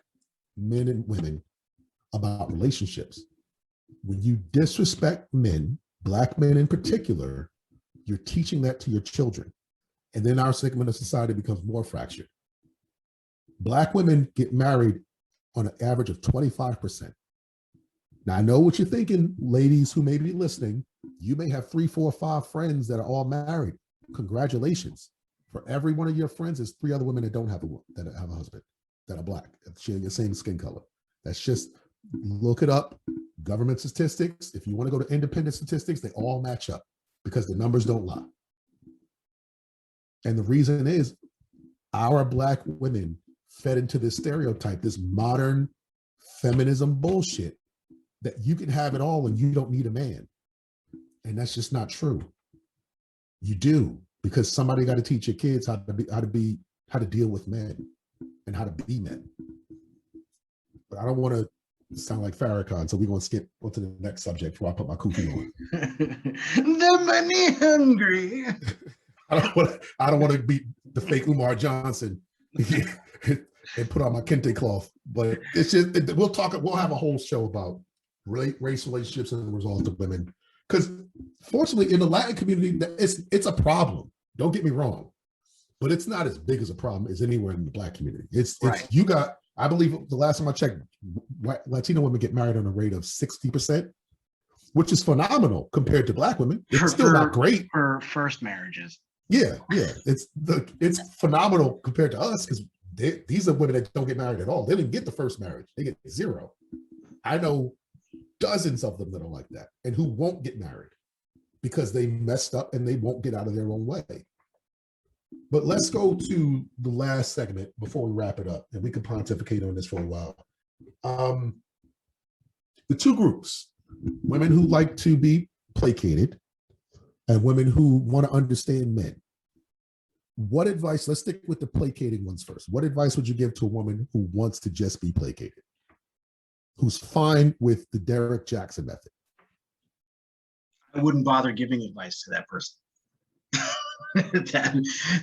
C: men and women about relationships. When you disrespect men, Black men in particular, you're teaching that to your children. And then our segment of society becomes more fractured. Black women get married on an average of 25%. Now, I know what you're thinking, ladies who may be listening. You may have 3, 4, 5 friends that are all married. Congratulations. For every one of your friends, there's 3 other women that don't have a husband, that are Black, share your same skin color. That's just, look it up. Government statistics. If you want to go to independent statistics, they all match up because the numbers don't lie. And the reason is our Black women fed into this stereotype, this modern feminism bullshit, that you can have it all and you don't need a man. And that's just not true. You do, because somebody got to teach your kids how to deal with men and how to be men. But I don't want to sound like Farrakhan, so we're going to skip on to the next subject before I put my kufi on.
B: The money hungry.
C: I don't want to be the fake Umar Johnson and put on my kente cloth. But it's just, we'll have a whole show about race relationships and the results of women. Because fortunately, in the Latin community, it's a problem. Don't get me wrong, but it's not as big as a problem as anywhere in the Black community. It's right. You got, I believe the last time I checked, Latino women get married on a rate of 60%, which is phenomenal compared to Black women. It's still not great
B: for first marriages.
C: Yeah, it's phenomenal compared to us, because these are women that don't get married at all. They didn't get the first marriage; they get 0. I know dozens of them that are like that, and who won't get married because they messed up and they won't get out of their own way. But let's go to the last segment before we wrap it up, and we can pontificate on this for a while. The 2 groups women who like to be placated, and women who want to understand men. What advice, let's stick with the placating ones first. What advice would you give to a woman who wants to just be placated, who's fine with the Derrick Jaxn method?
B: I wouldn't bother giving advice to that person.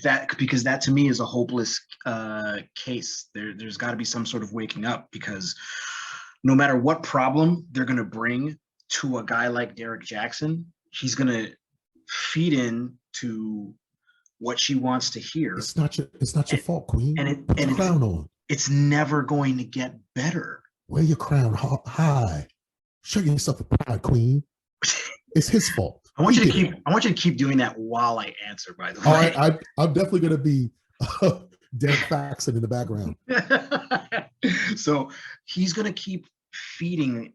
B: that because that to me is a hopeless case. There's got to be some sort of waking up, because no matter what problem they're going to bring to a guy like Derrick Jaxn, he's going to feed in to what she wants to hear.
C: It's not your fault, Queen. Put your crown on.
B: It's never going to get better.
C: Wear your crown high. Show yourself a pride, Queen. It's his fault.
B: I want you to keep doing that while I answer, by the way.
C: All right, I'm definitely going to be Derrick Jaxn in the background.
B: So he's going to keep feeding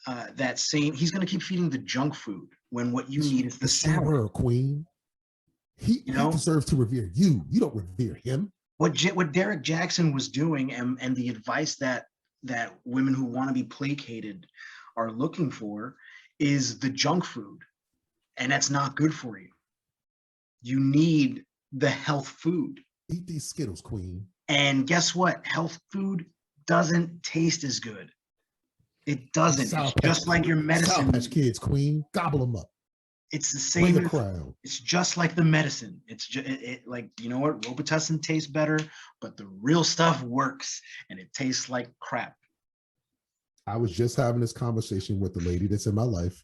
B: he's going to keep feeding the junk food when what you need is the sour.
C: Queen. He deserves to revere you. You don't revere him.
B: What Derrick Jaxn was doing, and the advice that women who want to be placated are looking for, is the junk food. And that's not good for you. You need the health food.
C: Eat these Skittles, Queen.
B: And guess what? Health food doesn't taste as good. It doesn't. It's just like your medicine.
C: Sour Patch Kids, Queen. Gobble them up.
B: It's the same.
C: Bring the crown.
B: It's just like the medicine. It's just like, you know what? Robitussin tastes better, but the real stuff works, and it tastes like crap.
C: I was just having this conversation with the lady that's in my life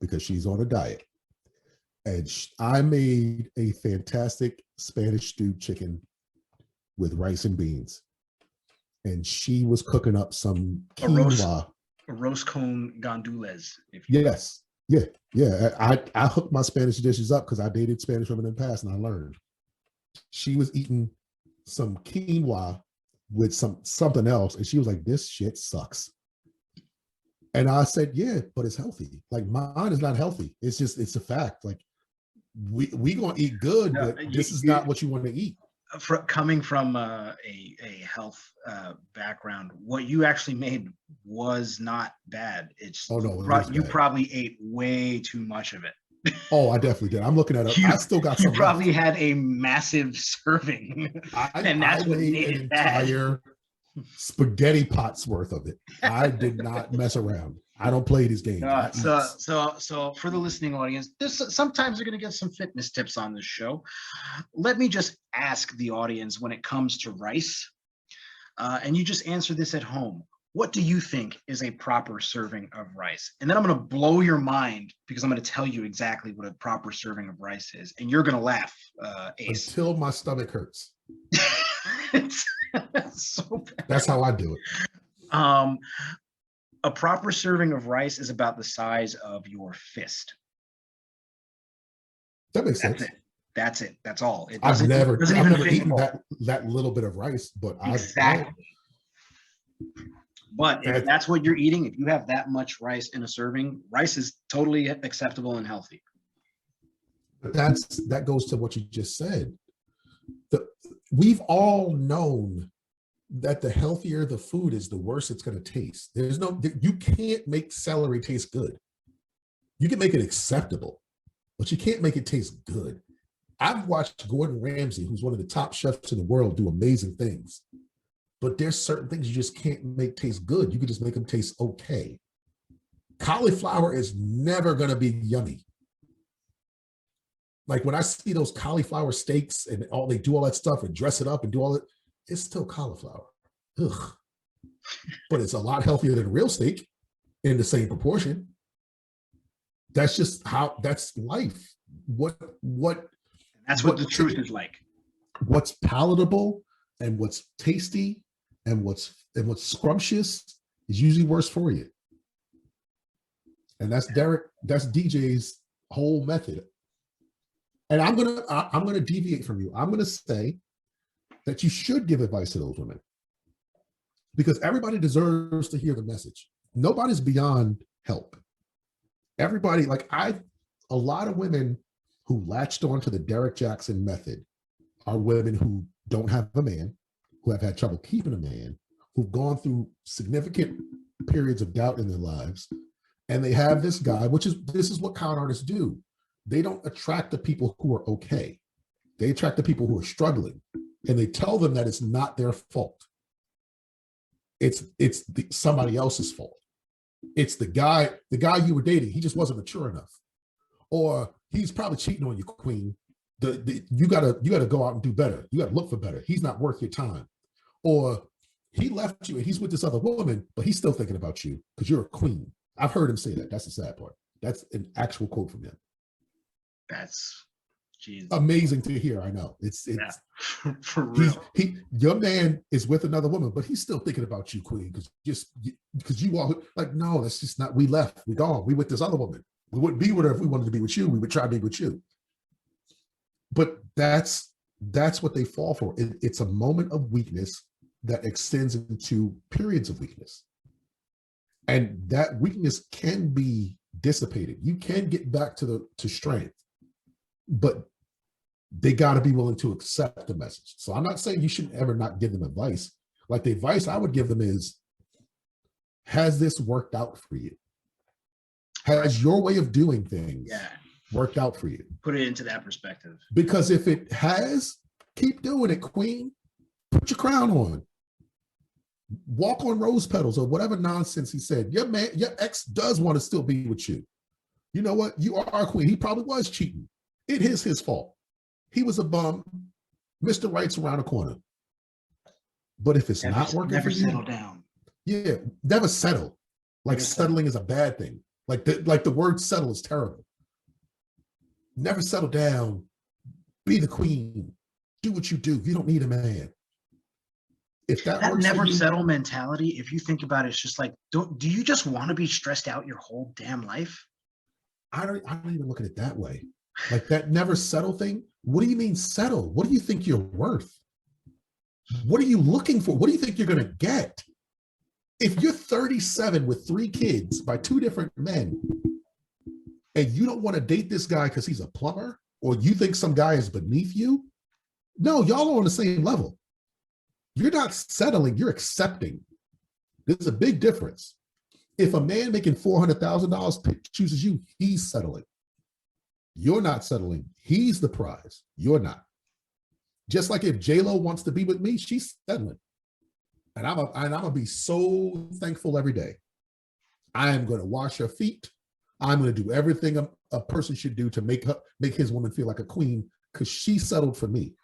C: because she's on a diet. And I made a fantastic Spanish stewed chicken with rice and beans. And she was cooking up some quinoa.
B: A roast con gandules.
C: Yes. Yeah. I hooked my Spanish dishes up because I dated Spanish women in the past and I learned. She was eating some quinoa with something else. And she was like, this shit sucks. And I said, yeah, but it's healthy. Like, mine is not healthy. It's a fact. Like, we gonna eat good, but this is not what you want to eat.
B: Coming from a health background, what you actually made was not bad. It's you probably ate way too much of it.
C: Oh, I definitely did. I'm looking at it. I still got some.
B: You probably had a massive serving, and that's what made it bad. Entire
C: spaghetti pot's worth of it. I did not mess around. I don't play these games.
B: So for the listening audience, sometimes you're going to get some fitness tips on this show. Let me just ask the audience, when it comes to rice, and you just answer this at home, what do you think is a proper serving of rice? And then I'm going to blow your mind, because I'm going to tell you exactly what a proper serving of rice is, and you're going to laugh, Ace.
C: Until my stomach hurts.
B: It's so bad.
C: That's how I do it.
B: A proper serving of rice is about the size of your fist.
C: That makes sense.
B: That's it. That's all.
C: I've never eaten that little bit of rice, but
B: exactly. But if that's what you're eating, if you have that much rice in a serving, rice is totally acceptable and healthy.
C: But that goes to what you just said. We've all known that the healthier the food is, the worse it's going to taste. You can't make celery taste good. You can make it acceptable, but you can't make it taste good. I've watched Gordon Ramsay, who's one of the top chefs in the world, do amazing things, but there's certain things you just can't make taste good. You can just make them taste okay. Cauliflower is never going to be yummy. Like, when I see those cauliflower steaks and they do all that stuff and dress it up and do all it, it's still cauliflower. Ugh. But it's a lot healthier than real steak in the same proportion. That's just that's life.
B: That's what the truth is like.
C: What's palatable and what's tasty and what's scrumptious is usually worse for you. And that's DJ's whole method. And I'm gonna deviate from you. I'm gonna say that you should give advice to those women, because everybody deserves to hear the message. Nobody's beyond help. Everybody, a lot of women who latched onto the Derrick Jaxn method are women who don't have a man, who have had trouble keeping a man, who've gone through significant periods of doubt in their lives, And they have this guy, this is what con artists do. They don't attract the people who are okay. They attract the people who are struggling, and they tell them that it's not their fault. It's somebody else's fault. It's the guy you were dating. He just wasn't mature enough, or he's probably cheating on you, queen. You gotta go out and do better. You gotta look for better. He's not worth your time, or he left you and he's with this other woman, but he's still thinking about you because you're a queen. I've heard him say that. That's the sad part. That's an actual quote from him.
B: That's Jesus.
C: Amazing to hear. I know it's
B: for real.
C: Your man is with another woman, but he's still thinking about you, queen, because you are like, no, that's just not. We left. We gone. We with this other woman. We wouldn't be with her if we wanted to be with you. We would try to be with you. But that's what they fall for. It's a moment of weakness that extends into periods of weakness, and that weakness can be dissipated. You can get back to strength, but they got to be willing to accept the message. So I'm not saying you should ever not give them advice. Like, the advice I would give them is, has this worked out for you? Has your way of doing things worked out for you?
B: Put it into that perspective.
C: Because if it has, keep doing it, queen. Put your crown on. Walk on rose petals or whatever nonsense he said. Your ex does want to still be with you. You know what? You are a queen. He probably was cheating. It is his fault. He was a bum. Mr. Right's around the corner. But if it's not working
B: never
C: for you,
B: settle down.
C: Yeah, never settle. Like, settling is a bad thing. Like the word settle is terrible. Never settle down. Be the queen. Do what you do. You don't need a man. If that works
B: never
C: for you,
B: settle mentality, if you think about it, it's just like, do you just want to be stressed out your whole damn life?
C: I don't even look at it that way. Like, that never settle thing. What do you mean settle? What do you think you're worth? What are you looking for? What do you think you're going to get? If you're 37 with 3 kids by 2 different men, and you don't want to date this guy because he's a plumber, or you think some guy is beneath you, no, y'all are on the same level. You're not settling, you're accepting. There's a big difference. If a man making $400,000 chooses you, he's settling. You're not settling. He's the prize. You're not. Just like if J-Lo wants to be with me, she's settling. And I'm gonna be so thankful every day. I am going to wash her feet. I'm going to do everything a person should do to make his woman feel like a queen, because she settled for me.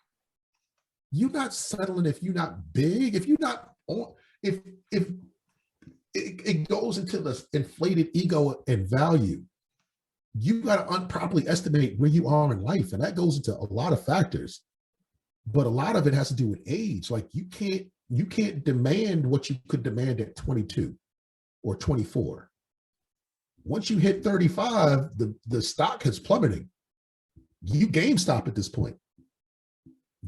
C: You're not settling if you're not big. If you're not on, if it goes into the inflated ego and value. You got to properly estimate where you are in life, and that goes into a lot of factors. But a lot of it has to do with age. Like, you can't demand what you could demand at 22 or 24. Once you hit 35, the stock is plummeting. You GameStop at this point.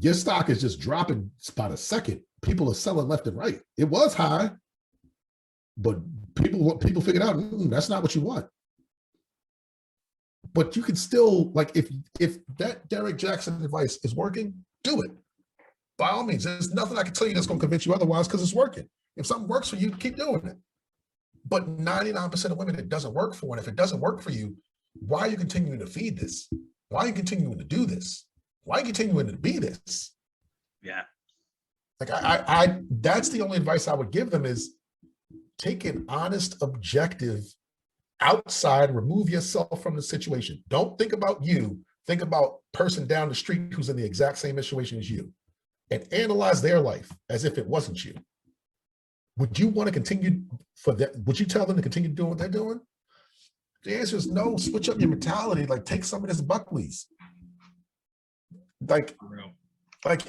C: Your stock is just dropping about a second. People are selling left and right. It was high, but people figured out that's not what you want. But you can still, like, if that Derrick Jaxn advice is working, do it. By all means, there's nothing I can tell you that's going to convince you otherwise, because it's working. If something works for you, keep doing it. But 99% of women, it doesn't work for. And if it doesn't work for you, why are you continuing to feed this? Why are you continuing to do this? Why are you continuing to be this?
B: Yeah.
C: Like, I that's the only advice I would give them, is take an honest, objective, outside, remove yourself from the situation. Don't think about you. Think about person down the street who's in the exact same situation as you, and analyze their life as if it wasn't you. Would you want to continue for that? Would you tell them to continue doing what they're doing? The answer is no. Switch up your mentality. Like, take some of this Buckley's. Like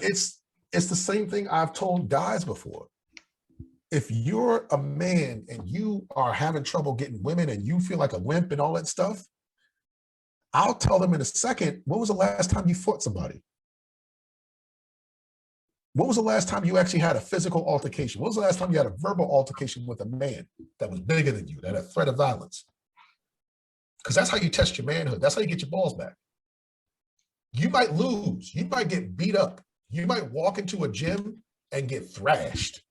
C: it's the same thing I've told guys before. If you're a man and you are having trouble getting women and you feel like a wimp and all that stuff, I'll tell them in a second, when was the last time you fought somebody? When was the last time you actually had a physical altercation? When was the last time you had a verbal altercation with a man that was bigger than you, that had a threat of violence? Because that's how you test your manhood. That's how you get your balls back. You might lose. You might get beat up. You might walk into a gym and get thrashed.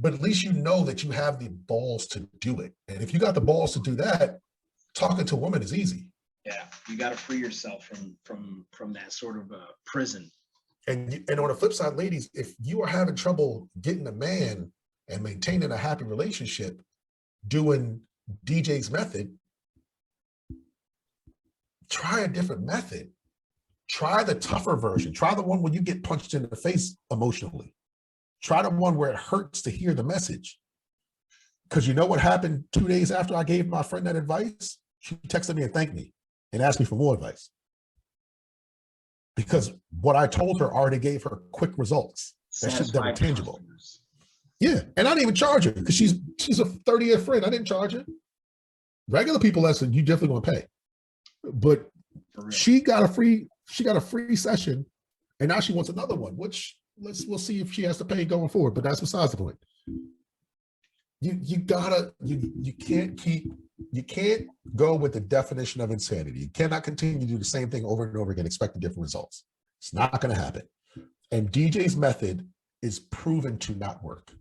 A: but at least you know that you have the balls to do it. And if you got the balls to do that, talking to a woman is easy.
B: Yeah, you got to free yourself from that sort of prison.
A: And on the flip side, ladies, if you are having trouble getting a man and maintaining a happy relationship, doing DJ's method, try a different method. Try the tougher version. Try the one where you get punched in the face emotionally. Try the one where it hurts to hear the message. Because you know what happened 2 days after I gave my friend that advice? She texted me and thanked me and asked me for more advice. Because what I told her already gave her quick results. That shit that were tangible. Customers. Yeah. And I didn't even charge her because she's a 30-year friend. I didn't charge her. Regular people, listen, you definitely gonna pay. But she got a free session, and now she wants another one, which we'll see if she has to pay going forward, but that's besides the point. You can't go with the definition of insanity. You cannot continue to do the same thing over and over again, expecting different results. It's not going to happen. And DJ's method is proven to not work.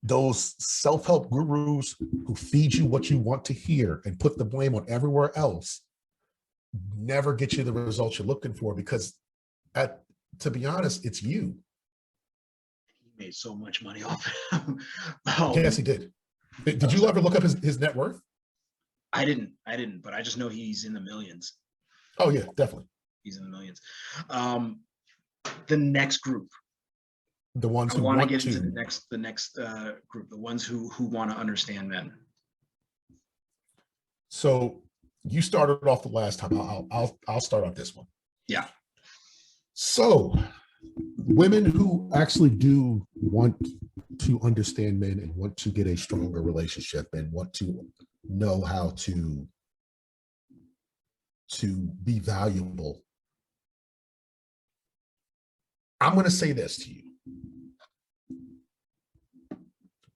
A: Those self-help gurus who feed you what you want to hear and put the blame on everywhere else never get you the results you're looking for, because to be honest, it's you.
B: He made so much money off him.
A: Yes, he did. Did you ever look up his net worth?
B: I didn't, but I just know he's in the millions.
A: Oh yeah, definitely.
B: He's in the millions. The next group.
A: The ones who
B: want
A: want
B: to get
A: to.
B: into the next group, the ones who want to understand men.
A: So you started off the last time. I'll start off this one.
B: Yeah.
C: So women who actually do want to understand men and want to get a stronger relationship and want to know how to be valuable. I'm going to say this to you.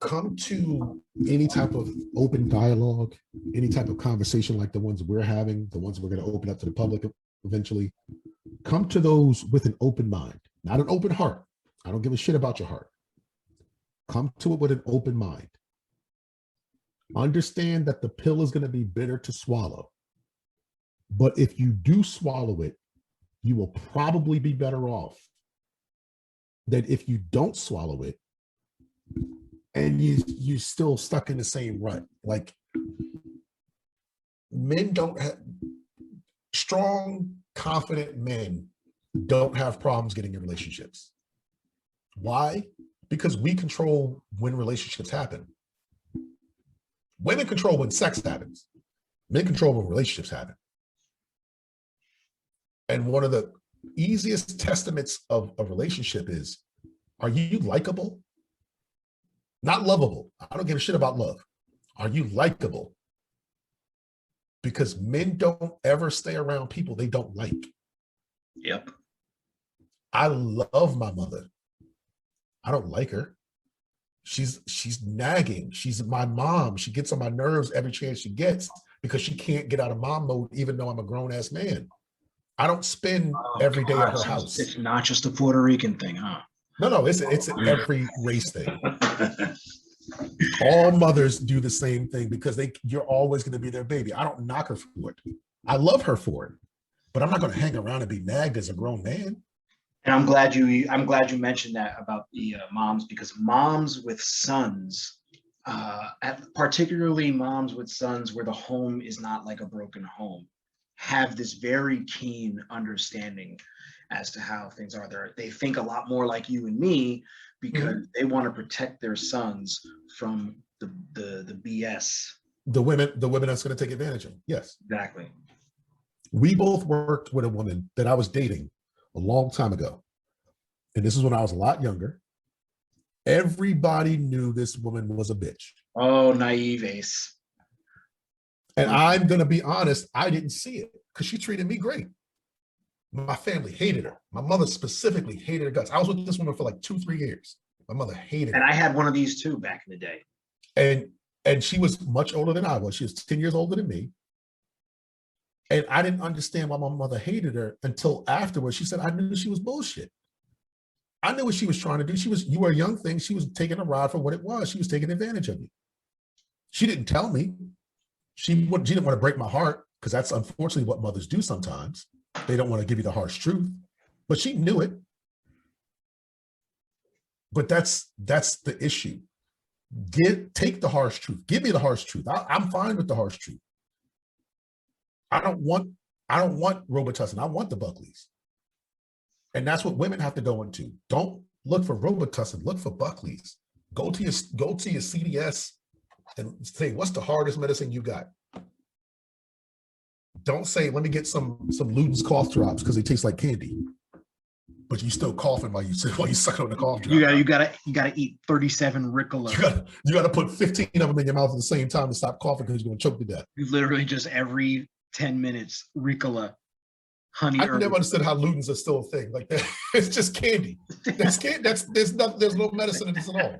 C: Come to any type of open dialogue, any type of conversation like the ones we're having, the ones we're going to open up to the public eventually. Come to those with an open mind, not an open heart. I don't give a shit about your heart. Come to it with an open mind. Understand that the pill is going to be bitter to swallow. But if you do swallow it, you will probably be better off than if you don't swallow it and you're still stuck in the same rut. Like, men don't have strong, confident men don't have problems getting in relationships. Why? Because we control when relationships happen. Women control when sex happens. Men control when relationships happen. And one of the easiest testaments of a relationship is, are you likable? Not lovable. I don't give a shit about love. Are you likable? Because men don't ever stay around people they don't like.
B: Yep.
A: I love my mother. I don't like her. She's nagging. She's my mom. She gets on my nerves every chance she gets because she can't get out of mom mode, even though I'm a grown-ass man. I don't spend every day at her house.
B: It's not just a Puerto Rican thing, huh?
A: No, it's an every race thing. All mothers do the same thing because you're always going to be their baby. I don't knock her for it. I love her for it, but I'm not going to hang around and be nagged as a grown man.
B: And I'm glad you mentioned that about the moms, because moms with sons, particularly moms with sons where the home is not like a broken home, have this very keen understanding as to how things are there. They think a lot more like you and me because they want to protect their sons from the BS. The women
A: that's going to take advantage of them. Yes.
B: Exactly.
C: We both worked with a woman that I was dating a long time ago. And this is when I was a lot younger. Everybody knew this woman was a bitch.
B: Oh, naive Ace.
C: And I'm going to be honest, I didn't see it because she treated me great. My family hated her. My mother specifically hated her guts. I was with this woman for like 2-3 years. My mother hated her.
B: And I had one of these too back in the day.
C: And she was much older than I was. She was 10 years older than me. And I didn't understand why my mother hated her until afterwards. She said, I knew she was bullshit. I knew what she was trying to do. You were a young thing. She was taking a rod for what it was. She was taking advantage of you. She didn't tell me. She didn't want to break my heart, because that's unfortunately what mothers do sometimes. They don't want to give you the harsh truth, but she knew it. But that's the issue. Take the harsh truth. Give me the harsh truth. I'm fine with the harsh truth. I don't want Robitussin. I want the Buckleys. And that's what women have to go into. Don't look for Robitussin. Look for Buckleys. Go to your CVS and say, what's the hardest medicine you got? Don't say, let me get some Luden's cough drops because they taste like candy. But you still coughing while you suck on the cough drop.
B: You gotta eat 37 Ricola.
C: You gotta put 15 of them in your mouth at the same time to stop coughing, because you're gonna choke to death.
B: You literally just every 10 minutes, Ricola, honey.
C: I've never understood how Luden's are still a thing. Like that, it's just candy. That's candy. There's no medicine in this at all.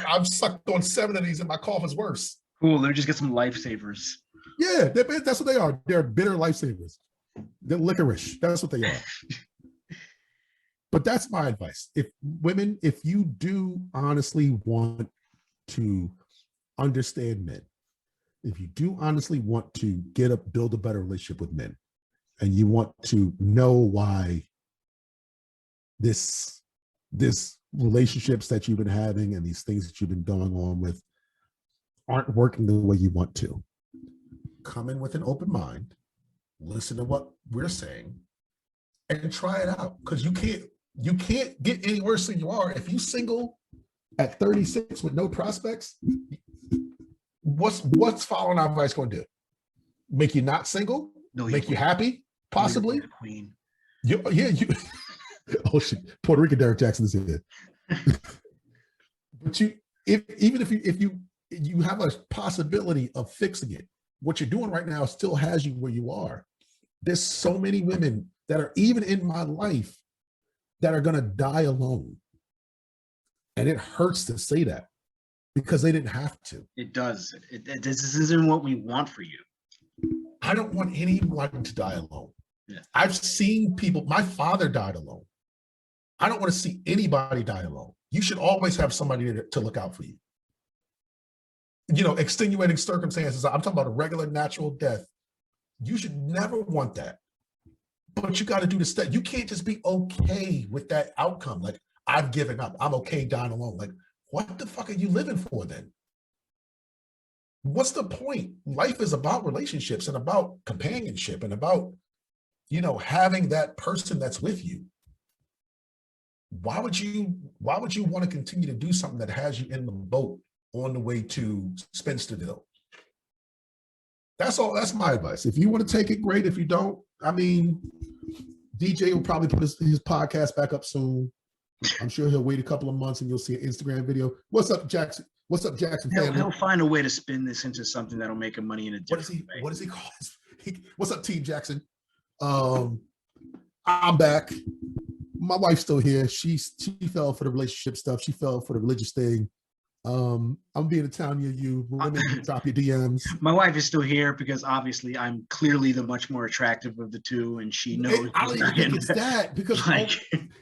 C: I've sucked on 7 of these and my cough is worse.
B: Cool. Let me just get some lifesavers.
C: Yeah, that's what they are. They're bitter lifesavers. They're licorice. That's what they are. But that's my advice. If you do honestly want to understand men, if you do honestly want to build a better relationship with men, and you want to know why this relationships that you've been having and these things that you've been going on with aren't working the way you want to, come in with an open mind, listen to what we're saying, and try it out. Because you can't get any worse than you are. If you single at 36 with no prospects, what's following our advice going to do? Make you not single?
B: No,
C: make you happy? Possibly?
B: Queen.
C: You oh shit! Puerto Rican Derrick Jaxn is here. But even if you have a possibility of fixing it, what you're doing right now still has you where you are. There's so many women that are even in my life that are going to die alone. And it hurts to say that, because they didn't have to.
B: It does. This isn't what we want for you.
C: I don't want anyone to die alone.
B: Yeah.
C: I've seen people, my father died alone. I don't want to see anybody die alone. You should always have somebody to look out for you. Extenuating circumstances, I'm talking about a regular natural death. You should never want that. But you got to do the step. You can't just be okay with that outcome. Like, I've given up. I'm okay dying alone. Like, what the fuck are you living for then? What's the point? Life is about relationships and about companionship and about, having that person that's with you. Why would you want to continue to do something that has you in the boat on the way to Spencerville? That's all. That's my advice. If you want to take it, great. If you don't, DJ will probably put his podcast back up soon. I'm sure he'll wait a couple of months and you'll see an Instagram video. What's up, Jackson? What's up, Jackson?
B: He'll find a way to spin this into something that'll make him money in a different way.
C: What does he call it? What's up, Team Jackson? I'm back. My wife's still here. She fell for the relationship stuff. She fell for the religious thing. I'm being in town near you. Women, drop your DMs.
B: My wife is still here because obviously I'm clearly the much more attractive of the two, and she knows.
C: I don't even think it's that, because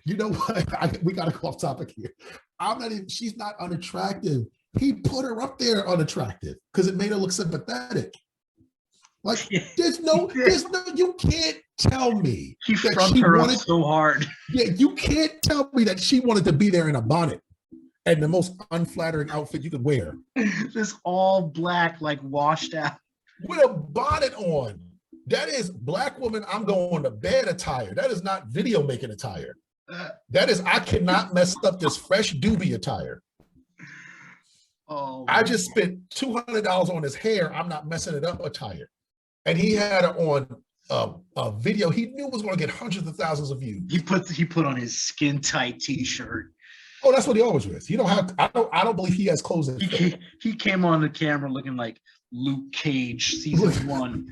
C: you know what? We got to go off topic here. She's not unattractive. He put her up there unattractive because it made her look sympathetic. Like, you can't tell me
B: he fronted her up so hard.
C: Yeah, you can't tell me that she wanted to be there in a bonnet and the most unflattering outfit you could wear.
B: This all black, like washed out.
C: With a bonnet on. That is Black woman, I'm going to bed attire. That is not video making attire. That is, I cannot mess up this fresh doobie attire.
B: Oh,
C: I just spent $200 on his hair. I'm not messing it up attire. And he had it on a video he knew was going to get hundreds of thousands of views.
B: He put on his skin tight t-shirt.
C: Oh, that's what he always wears. I don't believe he has clothes in his
B: he came on the camera looking like Luke Cage season 1.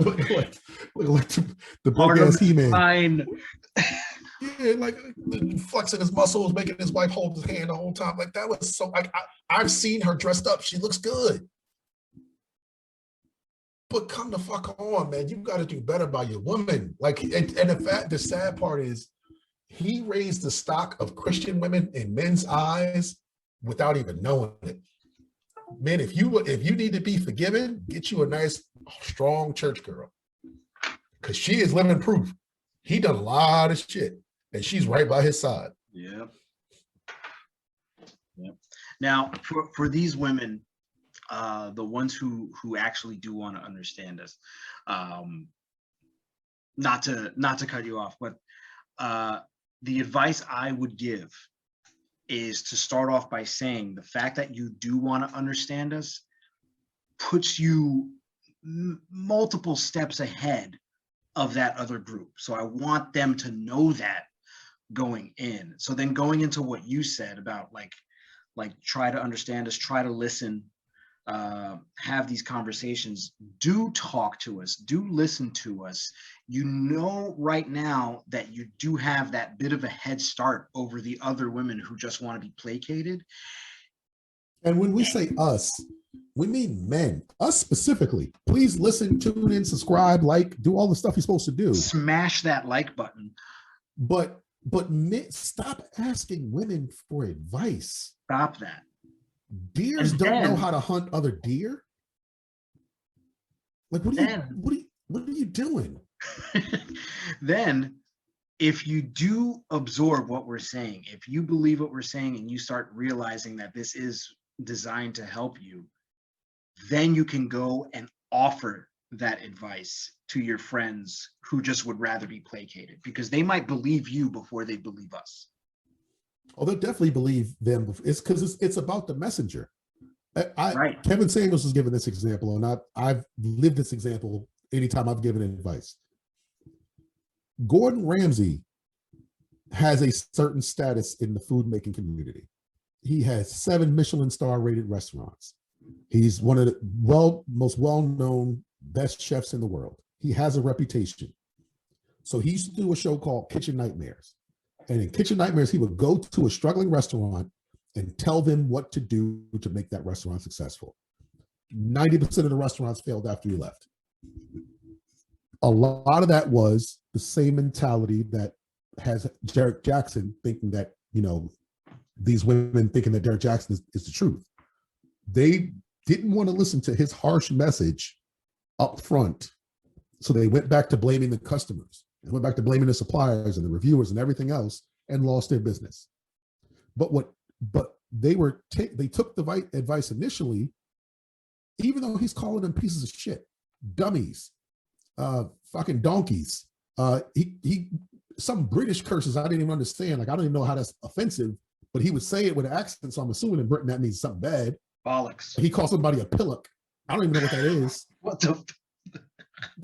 C: Look like the big ass He-Man. Yeah, like flexing his muscles, making his wife hold his hand the whole time. Like, that was so. Like, I've seen her dressed up. She looks good.
A: But come the fuck on, man. You got to do better by your woman. Like, and the sad part is he raised the stock of Christian women in men's eyes without even knowing it. Man, if you need to be forgiven, get you a nice, strong church girl. Because she is living proof. He done a lot of shit. And she's right by his side.
B: Yeah. Yep. Now, for these women, the ones who actually do want to understand us, not to cut you off, but the advice I would give is to start off by saying the fact that you do want to understand us puts you multiple steps ahead of that other group. So I want them to know that going in. So then going into what you said about like try to understand us, try to listen, have these conversations, do talk to us, do listen to us. You know right now that you do have that bit of a head start over the other women who just want to be placated.
C: And when we say us, we mean men, us specifically. Please listen, tune in, subscribe, like, do all the stuff you're supposed to do.
B: Smash that like button.
C: But men, stop asking women for advice.
B: Stop that.
C: Deers don't know how to hunt other deer. Like, what are you doing?
B: Then if you do absorb what we're saying, if you believe what we're saying and you start realizing that this is designed to help you, then you can go and offer that advice to your friends who just would rather be placated, because they might believe you before they believe us.
C: Oh, they'll definitely believe them. It's because it's about the messenger.
B: Right.
C: Kevin Samuels was given this example, and I've lived this example anytime I've given advice. Gordon Ramsay has a certain status in the food making community. He has 7 Michelin star rated restaurants. He's one of the most well-known best chefs in the world. He has a reputation. So he used to do a show called Kitchen Nightmares. And in Kitchen Nightmares, he would go to a struggling restaurant and tell them what to do to make that restaurant successful. 90% of the restaurants failed after he left. A lot of that was the same mentality that has Derrick Jaxn thinking that, these women thinking that Derrick Jaxn is the truth. They didn't want to listen to his harsh message up front. So they went back to blaming the customers and went back to blaming the suppliers and the reviewers and everything else and lost their business. But they took the advice initially, even though he's calling them pieces of shit, dummies, fucking donkeys. He some British curses I didn't even understand. Like, I don't even know how that's offensive, but he would say it with an accent. So I'm assuming in Britain that means something bad.
B: Bollocks.
C: He calls somebody a pillock. I don't even know what that is.
B: What the?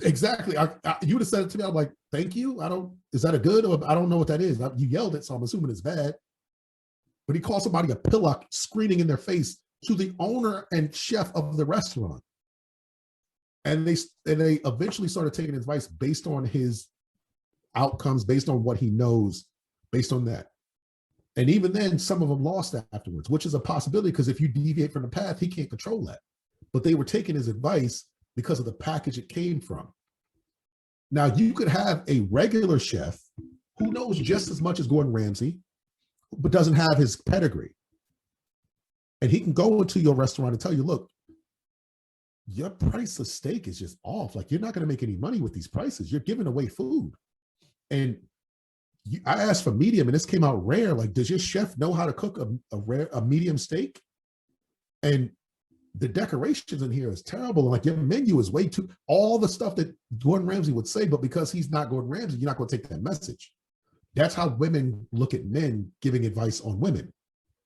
C: Exactly. You would have said it to me. I'm like, thank you. Is that a good? Or I don't know what that is. You yelled it, so I'm assuming it's bad. But he calls somebody a pillock, screaming in their face to the owner and chef of the restaurant. And they eventually started taking advice based on his outcomes, based on what he knows, based on that. And even then, some of them lost afterwards, which is a possibility, because if you deviate from the path, he can't control that. But they were taking his advice because of the package it came from. Now, you could have a regular chef who knows just as much as Gordon Ramsay, but doesn't have his pedigree. And he can go into your restaurant and tell you, look, your price of steak is just off. Like, you're not going to make any money with these prices. You're giving away food. And I asked for medium, and this came out rare. Like, does your chef know how to cook a medium steak? And the decorations in here is terrible. Like, your menu is way too, all the stuff that Gordon Ramsay would say, but because he's not Gordon Ramsay, you're not going to take that message. That's how women look at men giving advice on women,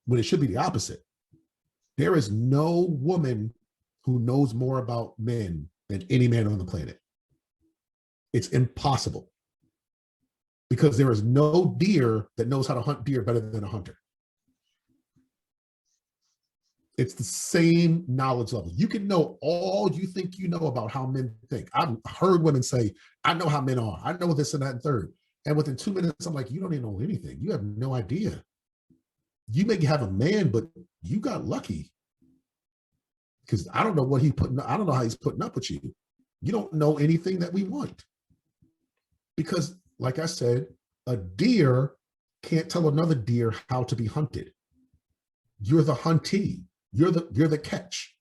C: when it should be the opposite. There is no woman who knows more about men than any man on the planet. It's impossible, because there is no deer that knows how to hunt deer better than a hunter. It's the same knowledge level. You can know all you think you know about how men think. I've heard women say, I know how men are. I know this and that and third. And within 2 minutes, I'm like, you don't even know anything. You have no idea. You may have a man, but you got lucky. Because I don't know what I don't know how he's putting up with you. You don't know anything that we want. Because, like I said, a deer can't tell another deer how to be hunted. You're the huntee. You're the catch.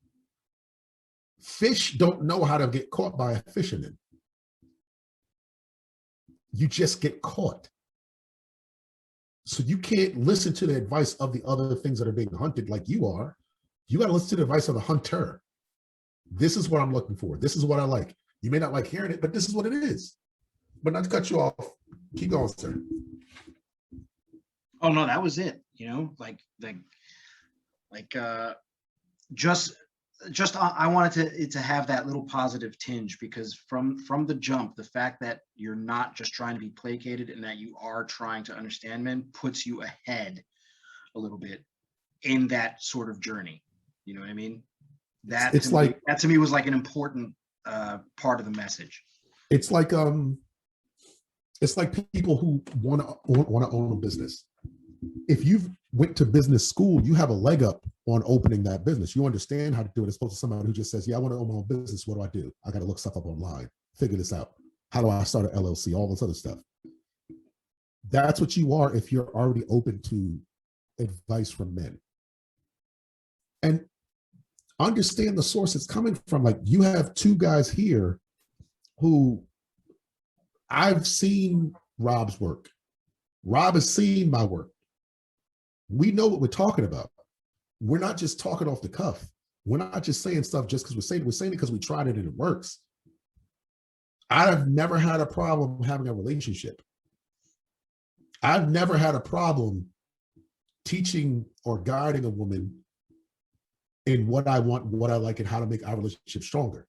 C: Fish don't know how to get caught by a fisherman. You just get caught. So you can't listen to the advice of the other things that are being hunted like you are. You got to listen to the advice of the hunter. This is what I'm looking for. This is what I like. You may not like hearing it, but this is what it is. But not to cut you off. Keep going, sir.
B: Oh no, that was it. Just I wanted it to have that little positive tinge, because from the jump, the fact that you're not just trying to be placated and that you are trying to understand men puts you ahead a little bit in that sort of journey. You know what I mean? That to me was like an important part of the message.
C: It's like people who want to own a business. If you've went to business school, you have a leg up on opening that business. You understand how to do it, as opposed to somebody who just says, yeah, I want to own my own business. What do I do? I got to look stuff up online, figure this out. How do I start an LLC? All this other stuff. That's what you are if you're already open to advice from men. And understand the source it's coming from. Like, you have two guys here who I've seen Rob's work. Rob has seen my work. We know what we're talking about. We're not just talking off the cuff. We're not just saying stuff just because we're saying it. We're saying it because we tried it and it works. I've never had a problem having a relationship. I've never had a problem teaching or guiding a woman in what I want, what I like, and how to make our relationship stronger.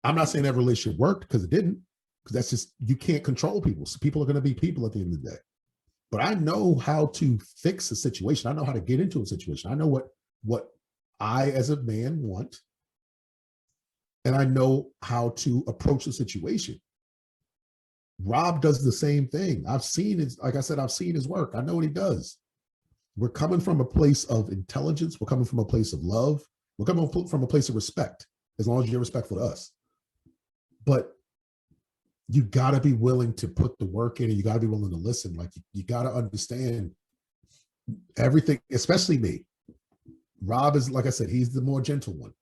C: I'm not saying that relationship worked, because it didn't, because that's just, you can't control people. So people are going to be people at the end of the day. But I know how to fix a situation. I know how to get into a situation. I know what I as a man want. And I know how to approach the situation. Rob does the same thing. I've seen his, like I said, I've seen his work. I know what he does. We're coming from a place of intelligence. We're coming from a place of love. We're coming from a place of respect, as long as you're respectful to us. But you got to be willing to put the work in, and you got to be willing to listen. Like, you got to understand everything, especially me. Rob is, like I said, he's the more gentle one.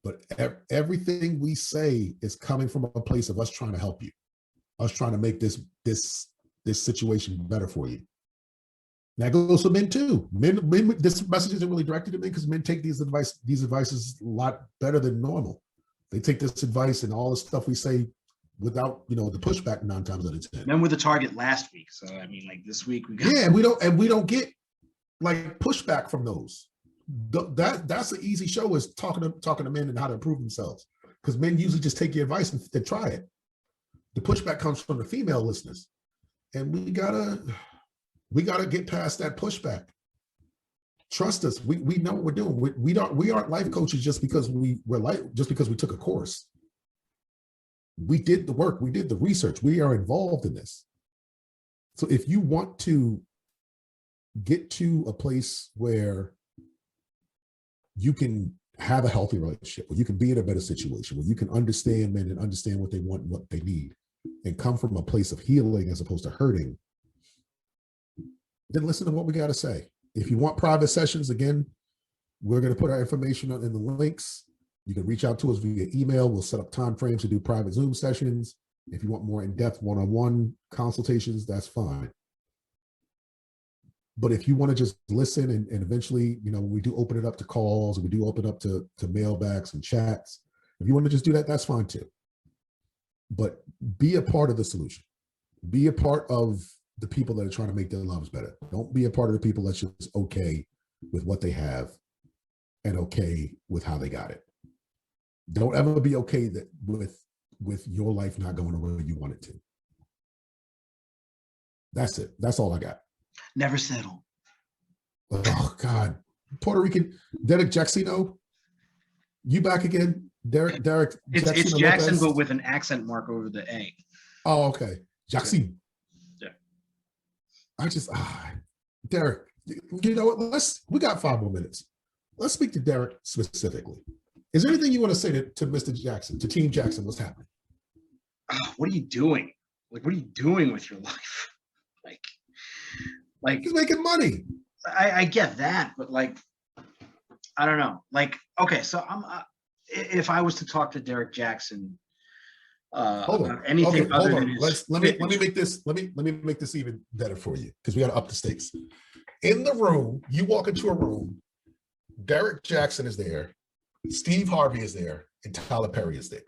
C: But everything we say is coming from a place of us trying to help you, us trying to make this situation better for you. And that goes for men too. Men, this message isn't really directed to men, because men take these advices a lot better than normal. They take this advice and all the stuff we say without, the pushback 9 times out of 10.
B: Men were the target last week, so I mean, like, this week we got.
C: Yeah, and we don't get like pushback from those. That's an easy show, is talking to men and how to improve themselves, because men usually just take your advice and they try it. The pushback comes from the female listeners, and we gotta get past that pushback. Trust us, we know what we're doing. We aren't life coaches just because we took a course. We did the work, we did the research, we are involved in this. So if you want to get to a place where you can have a healthy relationship, where you can be in a better situation, where you can understand men and understand what they want and what they need, and come from a place of healing as opposed to hurting, then listen to what we got to say. If you want private sessions, again, we're going to put our information in the links. You can reach out to us via email. We'll set up time frames to do private Zoom sessions. If you want more in-depth one-on-one consultations, that's fine. But if you want to just listen and eventually, when we do open it up to calls, and we do open up to mailbacks and chats, if you want to just do that, that's fine too. But be a part of the solution. Be a part of the people that are trying to make their lives better. Don't be a part of the people that's just okay with what they have and okay with how they got it. Don't ever be okay with your life not going the way you want it to. That's it. That's all I got.
B: Never settle.
C: Oh God, Puerto Rican Derrick Jaxn, you back again? Derrick.
B: It's Jackson, but with an accent mark over the A.
C: Oh, okay, Jaxn.
B: Yeah.
C: I just Derrick. You know what? We got 5 more minutes. Let's speak to Derrick specifically. Is there anything you want to say to Mr. Jackson, to Team Jackson? What's happening?
B: What are you doing? Like, what are you doing with your life? Like
C: He's making money.
B: I get that, but like, I don't know. Like, okay, so if I was to talk to Derrick Jaxn
C: Hold on.
B: about anything
C: Okay,
B: other
C: hold
B: than
C: on.
B: his
C: Let me make this even better for you, because we got to up the stakes. In the room, you walk into a room, Derrick Jaxn is there, Steve Harvey is there, and Tyler Perry is there.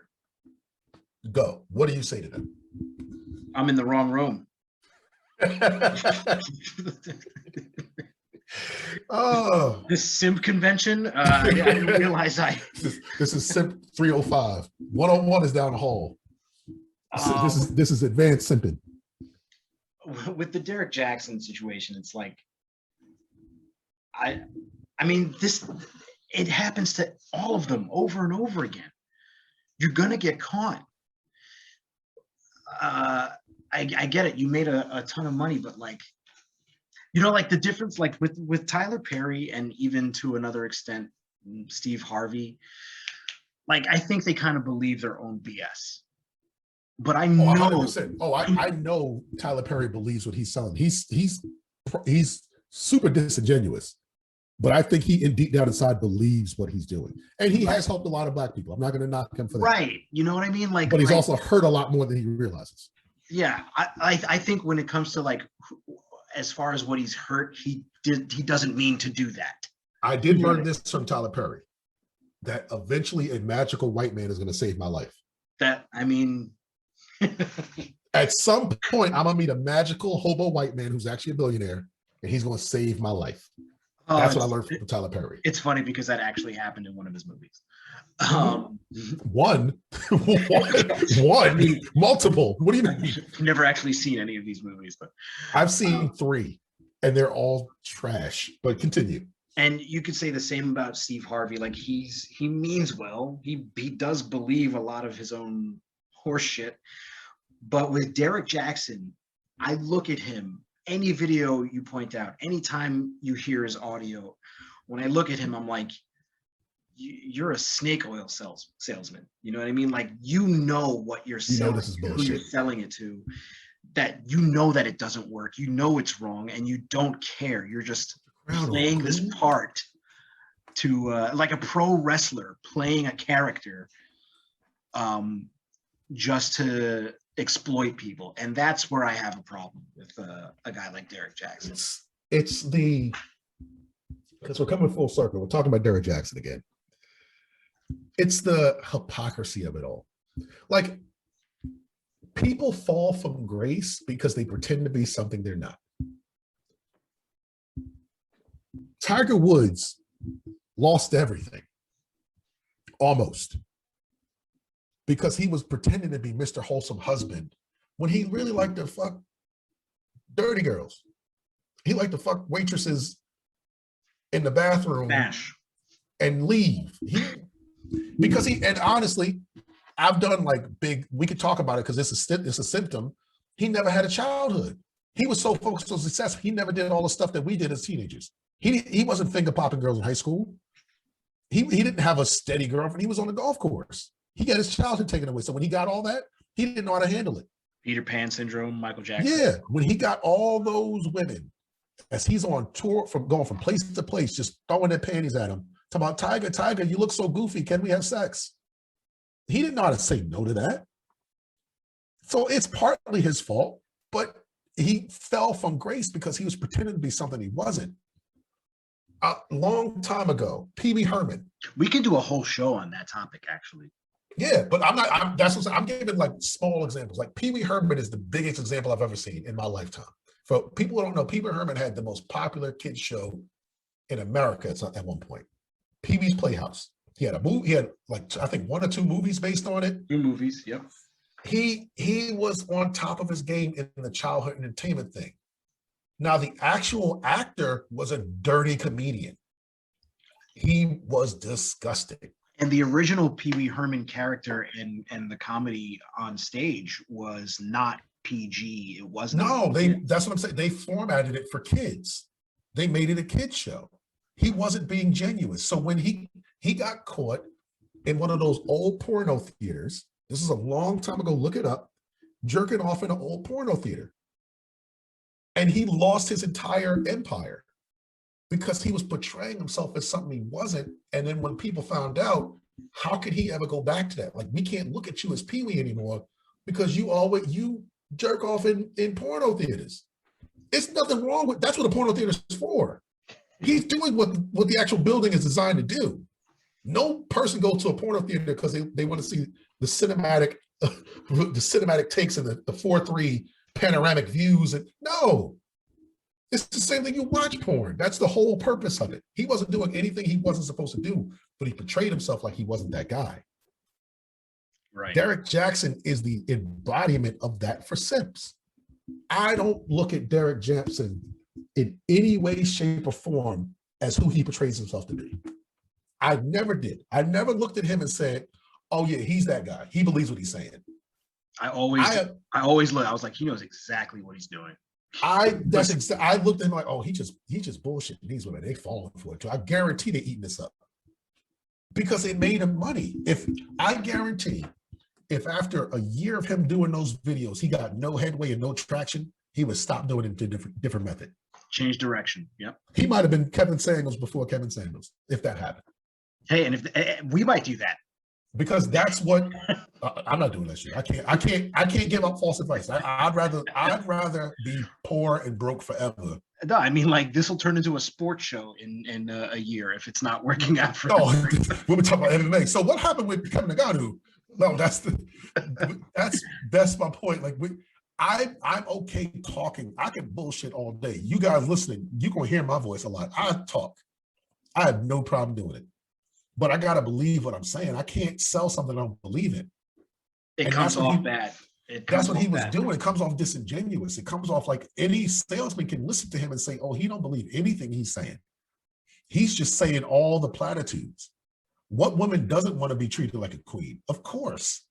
C: Go. What do you say to them?
B: I'm in the wrong room.
C: Oh,
B: This simp convention, I didn't realize
C: this is Simp 305. 101 is down the hall. This is advanced simping.
B: with the Derrick Jaxn situation. It's like, I mean, it happens to all of them over and over again. You're gonna get caught. I get it. You made a ton of money, but like, you know, like the difference, like with Tyler Perry and even to another extent, Steve Harvey, like I think they kind of believe their own BS. But I know,
C: 100%. I know Tyler Perry believes what he's selling. He's super disingenuous, but I think he, in deep down inside, believes what he's doing, and he has helped a lot of Black people. I'm not going to knock him for that.
B: right? You know what I mean? Like,
C: but he's
B: like,
C: also hurt a lot more than he realizes.
B: yeah. I think when it comes to like, as far as what he's hurt, he doesn't mean to do that.
C: I did learn this from Tyler Perry, that eventually a magical white man is going to save my life.
B: That, I mean,
C: at some point, I'm going to meet a magical hobo white man who's actually a billionaire, and he's going to save my life. That's what I learned from Tyler Perry.
B: It's funny because that actually happened in one of his movies.
C: One,
B: I mean,
C: multiple. What do you mean?
B: I've never actually seen any of these movies, but
C: I've seen 3, and they're all trash. But continue.
B: And you could say the same about Steve Harvey. Like he means well. He does believe a lot of his own horse shit. But with Derrick Jaxn, I look at him. Any video you point out, anytime you hear his audio, when I look at him, I'm like, you're a snake oil salesman. You know what I mean? Like, you know what you're selling,
C: this is
B: who
C: bullshit.
B: you're selling it to, that you know that it doesn't work. You know it's wrong, and you don't care. You're just playing this part to like a pro wrestler playing a character, just to exploit people. And that's where I have a problem with a guy like Derrick Jaxn.
C: It's because we're coming full circle. We're talking about Derrick Jaxn again. It's the hypocrisy of it all. Like, people fall from grace because they pretend to be something they're not. Tiger Woods lost everything, almost, because he was pretending to be Mr. Wholesome Husband when he really liked to fuck dirty girls. He liked to fuck waitresses in the bathroom and leave. And honestly, I've done like we could talk about it because it's a symptom. He never had a childhood. He was so focused on success, he never did all the stuff that we did as teenagers. He wasn't finger popping girls in high school. He didn't have a steady girlfriend. He was on the golf course. He got his childhood taken away. So when he got all that, he didn't know how to handle it.
B: Peter Pan syndrome, Michael Jackson.
C: Yeah, when he got all those women, as he's on tour going from place to place, just throwing their panties at him, talking about, Tiger, you look so goofy. Can we have sex? He didn't know how to say no to that. So it's partly his fault, but he fell from grace because he was pretending to be something he wasn't. A long time ago, Pee Wee Herman.
B: We can do a whole show on that topic, actually.
C: Yeah, but I'm giving like small examples. Like Pee Wee Herman is the biggest example I've ever seen in my lifetime. For people who don't know, Pee Wee Herman had the most popular kids show in America at one point. Pee Wee's Playhouse. He had a movie. He had like, I think 1 or 2 movies based on it.
B: 2 movies, yep.
C: He was on top of his game in the childhood entertainment thing. Now, the actual actor was a dirty comedian. He was disgusting.
B: And the original Pee Wee Herman character and the comedy on stage was not PG. It wasn't.
C: No, that's what I'm saying. They formatted it for kids. They made it a kids show. He wasn't being genuine. So when he got caught
A: in one of those old porno theaters. This is a long time ago. Look it up. Jerking off in an old porno theater. And he lost his entire empire because he was portraying himself as something he wasn't. And then when people found out, how could he ever go back to that? Like, we can't look at you as Pee Wee anymore because you jerk off in porno theaters. It's nothing wrong with that's what a porno theater is for. He's doing what the actual building is designed to do. No person goes to a porno theater because they want to see the cinematic takes and the 4:3 panoramic views. And no, it's the same thing. You watch porn. That's the whole purpose of it. He wasn't doing anything he wasn't supposed to do, but he portrayed himself like he wasn't that guy.
B: Right.
A: Derrick Jaxn is the embodiment of that for simps. I don't look at Derrick Jaxn in any way, shape, or form as who he portrays himself to be. I never did. I never looked at him and said, oh yeah, he's that guy. He believes what he's saying.
B: I always look, I was like, he knows exactly what he's doing.
A: I looked at him like, oh, he just bullshitting these women. They falling for it too. I guarantee they're eating this up because it made him money. I guarantee if after a year of him doing those videos, he got no headway and no traction, he would stop doing it to different method.
B: Change direction. Yep.
A: He might have been Kevin Samuels before Kevin Samuels, if that happened.
B: Hey, and if we might do that.
A: Because that's what I'm not doing that shit. I can't give up false advice. I'd rather be poor and broke forever.
B: No, I mean, like, this will turn into a sports show in a year if it's not working out for.
A: Oh, we'll be talking about MMA. So what happened with Kevin Nagano? No, that's my point. Like I'm okay talking. I can bullshit all day. You guys listening, you're gonna hear my voice a lot. I talk. I have no problem doing it. But I gotta believe what I'm saying. I can't sell something I don't believe in.
B: It comes off bad.
A: That's what he was doing. It comes off disingenuous. It comes off like any salesman can listen to him and say, oh, he don't believe anything he's saying. He's just saying all the platitudes. What woman doesn't want to be treated like a queen? Of course.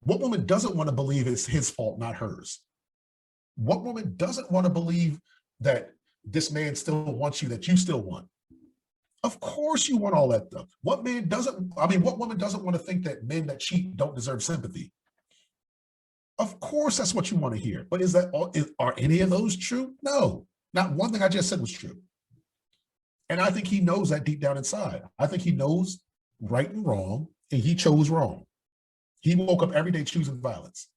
A: What woman doesn't want to believe it's his fault, not hers? What woman doesn't want to believe that this man still wants you, that you still want? Of course you want all that stuff. What woman doesn't want to think that men that cheat don't deserve sympathy? Of course that's what you want to hear. But are any of those true? No. Not one thing I just said was true. And I think he knows that deep down inside. I think he knows right and wrong, and he chose wrong. He woke up every day choosing violence.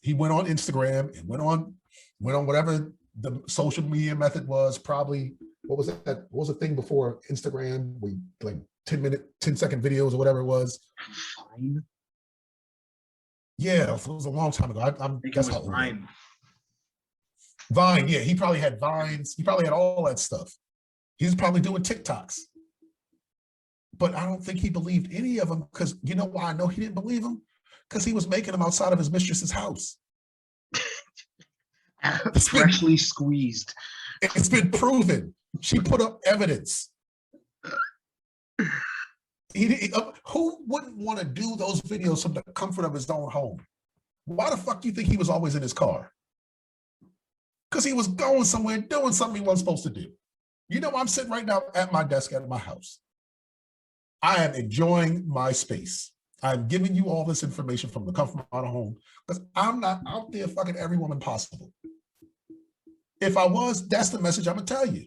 A: He went on Instagram and went on whatever the social media method was. Probably, what was the thing before Instagram? We like 10-second videos or whatever it was.
B: Fine.
A: Yeah, it was a long time ago. That's how
B: Vine.
A: Vine, yeah, he probably had Vines. He probably had all that stuff. He's probably doing TikToks. But I don't think he believed any of them, because you know why I know he didn't believe them? Because he was making them outside of his mistress's house.
B: Freshly squeezed.
A: It's been proven. She put up evidence. Who wouldn't want to do those videos from the comfort of his own home? Why the fuck do you think he was always in his car? Because he was going somewhere doing something he wasn't supposed to do. You know, I'm sitting right now at my desk at my house. I am enjoying my space. I'm giving you all this information from the comfort of my home because I'm not out there fucking every woman possible. If I was, that's the message I'm gonna tell you,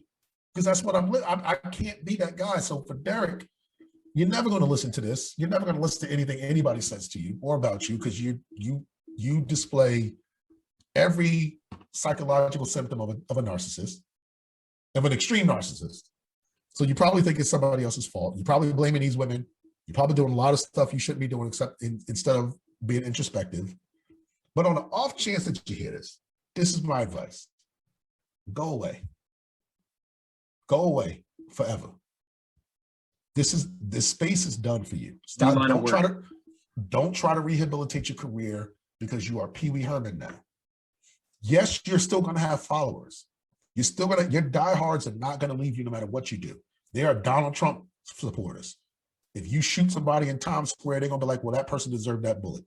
A: because that's what I can't be that guy. So for Derrick, you're never going to listen to this. You're never going to listen to anything anybody says to you or about you, because you display every psychological symptom of a narcissist, of an extreme narcissist. So you probably think it's somebody else's fault. You're probably blaming these women. You're probably doing a lot of stuff you shouldn't be doing, instead of being introspective. But on the off chance that you hear this is my advice. Go away. Go away forever. This space is done for you. Stop. Don't try to rehabilitate your career because you are Pee Wee Herman now. Yes, you're still going to have followers. Your diehards are not going to leave you no matter what you do. They are Donald Trump supporters. If you shoot somebody in Times Square, they're going to be like, well, that person deserved that bullet.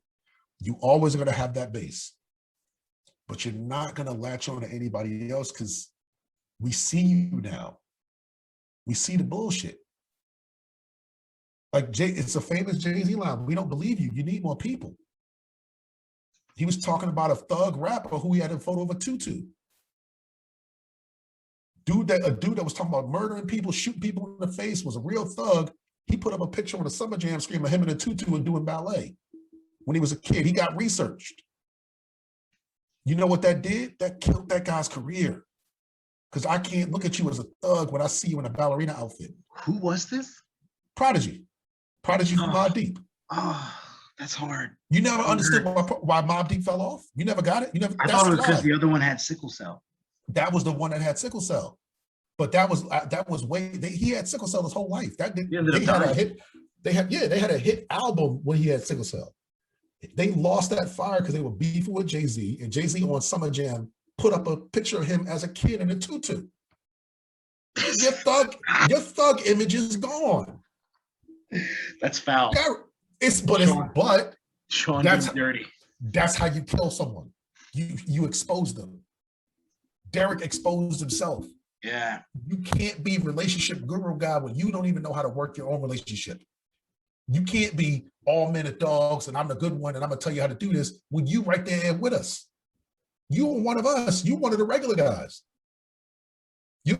A: You always are going to have that base. But you're not going to latch on to anybody else, because we see you now. We see the bullshit. Like it's a famous Jay-Z line. We don't believe you. You need more people. He was talking about a thug rapper who he had a photo of a tutu. A dude that was talking about murdering people, shooting people in the face, was a real thug. He put up a picture on a Summer Jam screen of him in a tutu and doing ballet. When he was a kid, he got researched. You know what that did? That killed that guy's career. Because I can't look at you as a thug when I see you in a ballerina outfit.
B: Who was this?
A: Prodigy. Prodigy from Mobb Deep.
B: Oh, that's hard.
A: You never understood why Mobb Deep fell off? You never got it? You never.
B: I thought it was because the other one had sickle cell.
A: That was the one that had sickle cell. But that was he had sickle cell his whole life. They had a hit album when he had sickle cell. They lost that fire because they were beefing with Jay-Z, and Jay-Z on Summer Jam put up a picture of him as a kid in a tutu. Your thug image is gone.
B: That's foul. Sean
A: that's
B: dirty.
A: That's how you kill someone. You expose them. Derrick exposed himself.
B: Yeah.
A: You can't be relationship guru guy when you don't even know how to work your own relationship. You can't be all men are dogs and I'm the good one and I'm gonna tell you how to do this when you right there with us. You are one of us. You one of the regular guys. You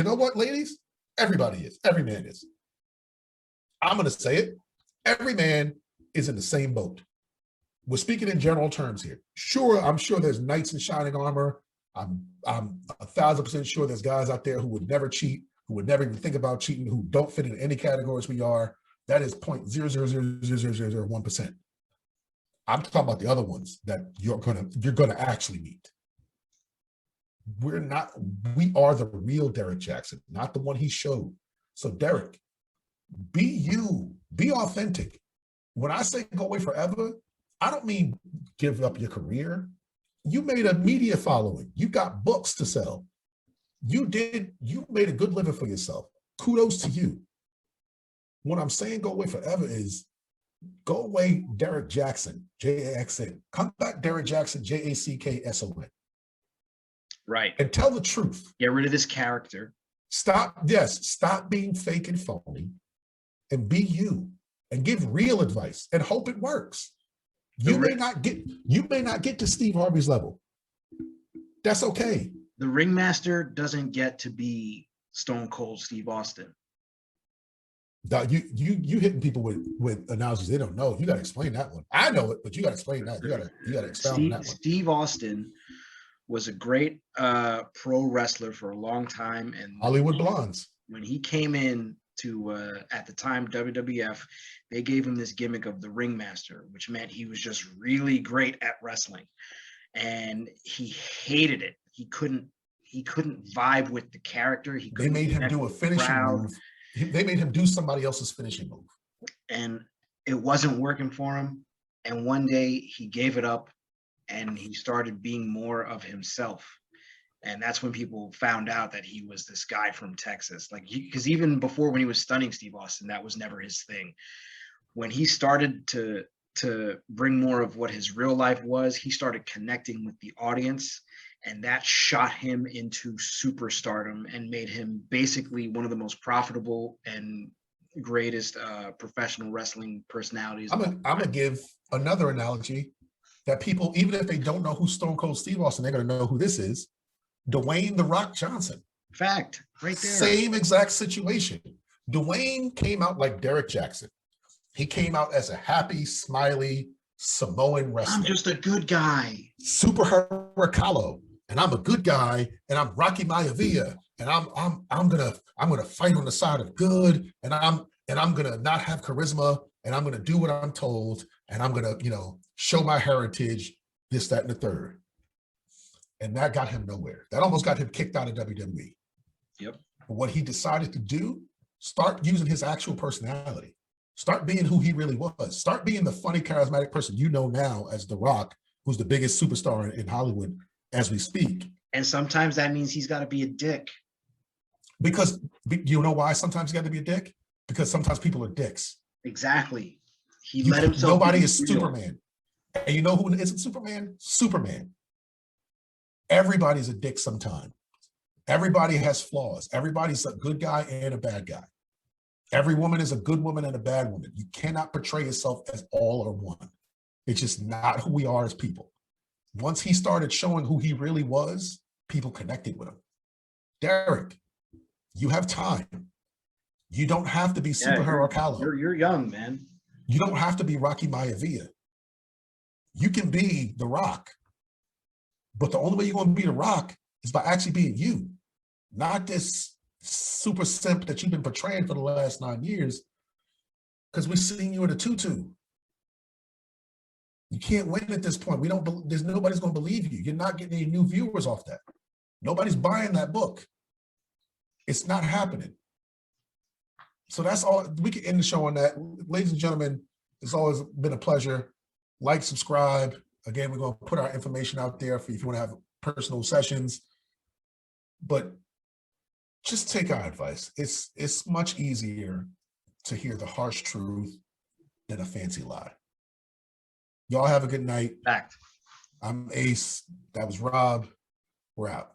A: know what, ladies? Everybody is. Every man is. I'm gonna say it. Every man is in the same boat. We're speaking in general terms here. Sure, I'm sure there's knights in shining armor. I'm 1,000% sure there's guys out there who would never cheat, who would never even think about cheating, who don't fit in any categories we are. That is 0.0000001%. I'm talking about the other ones that you're gonna actually meet. We are the real Derrick Jaxn, not the one he showed. So Derrick, be you, be authentic. When I say go away forever, I don't mean give up your career. You made a media following. You got books to sell. You made a good living for yourself. Kudos to you. What I'm saying go away forever is go away Derrick Jaxn, Jaxn. Come back Derrick Jaxn, Jackson.
B: Right.
A: And tell the truth.
B: Get rid of this character.
A: Stop being fake and phony and be you and give real advice and hope it works. You may not get to Steve Harvey's level. That's okay.
B: The ringmaster doesn't get to be Stone Cold Steve Austin.
A: You hitting people with analogies they don't know. You got to explain that one. I know it, but you got to explain that. You got to expound on that one.
B: Steve Austin was a great pro wrestler for a long time, and
A: Hollywood Blondes.
B: When he came in to at the time WWF, they gave him this gimmick of the ringmaster, which meant he was just really great at wrestling, and he hated it. He couldn't vibe with the character.
A: They made him do a finishing move. They made him do somebody else's finishing move,
B: and it wasn't working for him. And one day he gave it up, and he started being more of himself. And that's when people found out that he was this guy from Texas. Like, because even before, when he was stunning Steve Austin, that was never his thing. When he started to bring more of what his real life was, he started connecting with the audience, and that shot him into superstardom and made him basically one of the most profitable and greatest professional wrestling personalities.
A: I'm gonna give another analogy that people, even if they don't know who Stone Cold Steve Austin, they're gonna know who this is. Dwayne "The Rock" Johnson.
B: Fact, right there.
A: Same exact situation. Dwayne came out like Derrick Jaxn. He came out as a happy, smiley Samoan wrestler.
B: I'm just a good guy.
A: Super Hurricalo. And I'm a good guy, and I'm Rocky Maivia, and I'm gonna fight on the side of good, and I'm gonna not have charisma, and I'm gonna do what I'm told, and I'm gonna show my heritage, this, that, and the third. And that got him nowhere. That almost got him kicked out of WWE.
B: Yep.
A: But what he decided to do, start using his actual personality. Start being who he really was. Start being the funny, charismatic person you know now as The Rock, who's the biggest superstar in Hollywood as we speak.
B: And sometimes that means he's got to be a dick.
A: Because you know why sometimes you got to be a dick? Because sometimes people are dicks.
B: Exactly. He let himself.
A: Nobody is Superman. And you know who isn't Superman? Superman. Everybody's a dick sometime. Everybody has flaws. Everybody's a good guy and a bad guy. Every woman is a good woman and a bad woman. You cannot portray yourself as all or one. It's just not who we are as people. Once he started showing who he really was, people connected with him. Derrick, you have time. You don't have to be Superhero Kahlo.
B: You're young, man.
A: You don't have to be Rocky Maivia. You can be The Rock. But the only way you're going to be The Rock is by actually being you, not this super simp that you've been portraying for the last 9 years, because we've seen you in a tutu. You can't win at this point. There's nobody's going to believe you. You're not getting any new viewers off that. Nobody's buying that book. It's not happening. So that's all. We can end the show on that. Ladies and gentlemen, it's always been a pleasure. Like, subscribe. Again, we're going to put our information out there for if you want to have personal sessions. But just take our advice. It's much easier to hear the harsh truth than a fancy lie. Y'all have a good night.
B: Fact.
A: I'm Ace. That was Rob. We're out.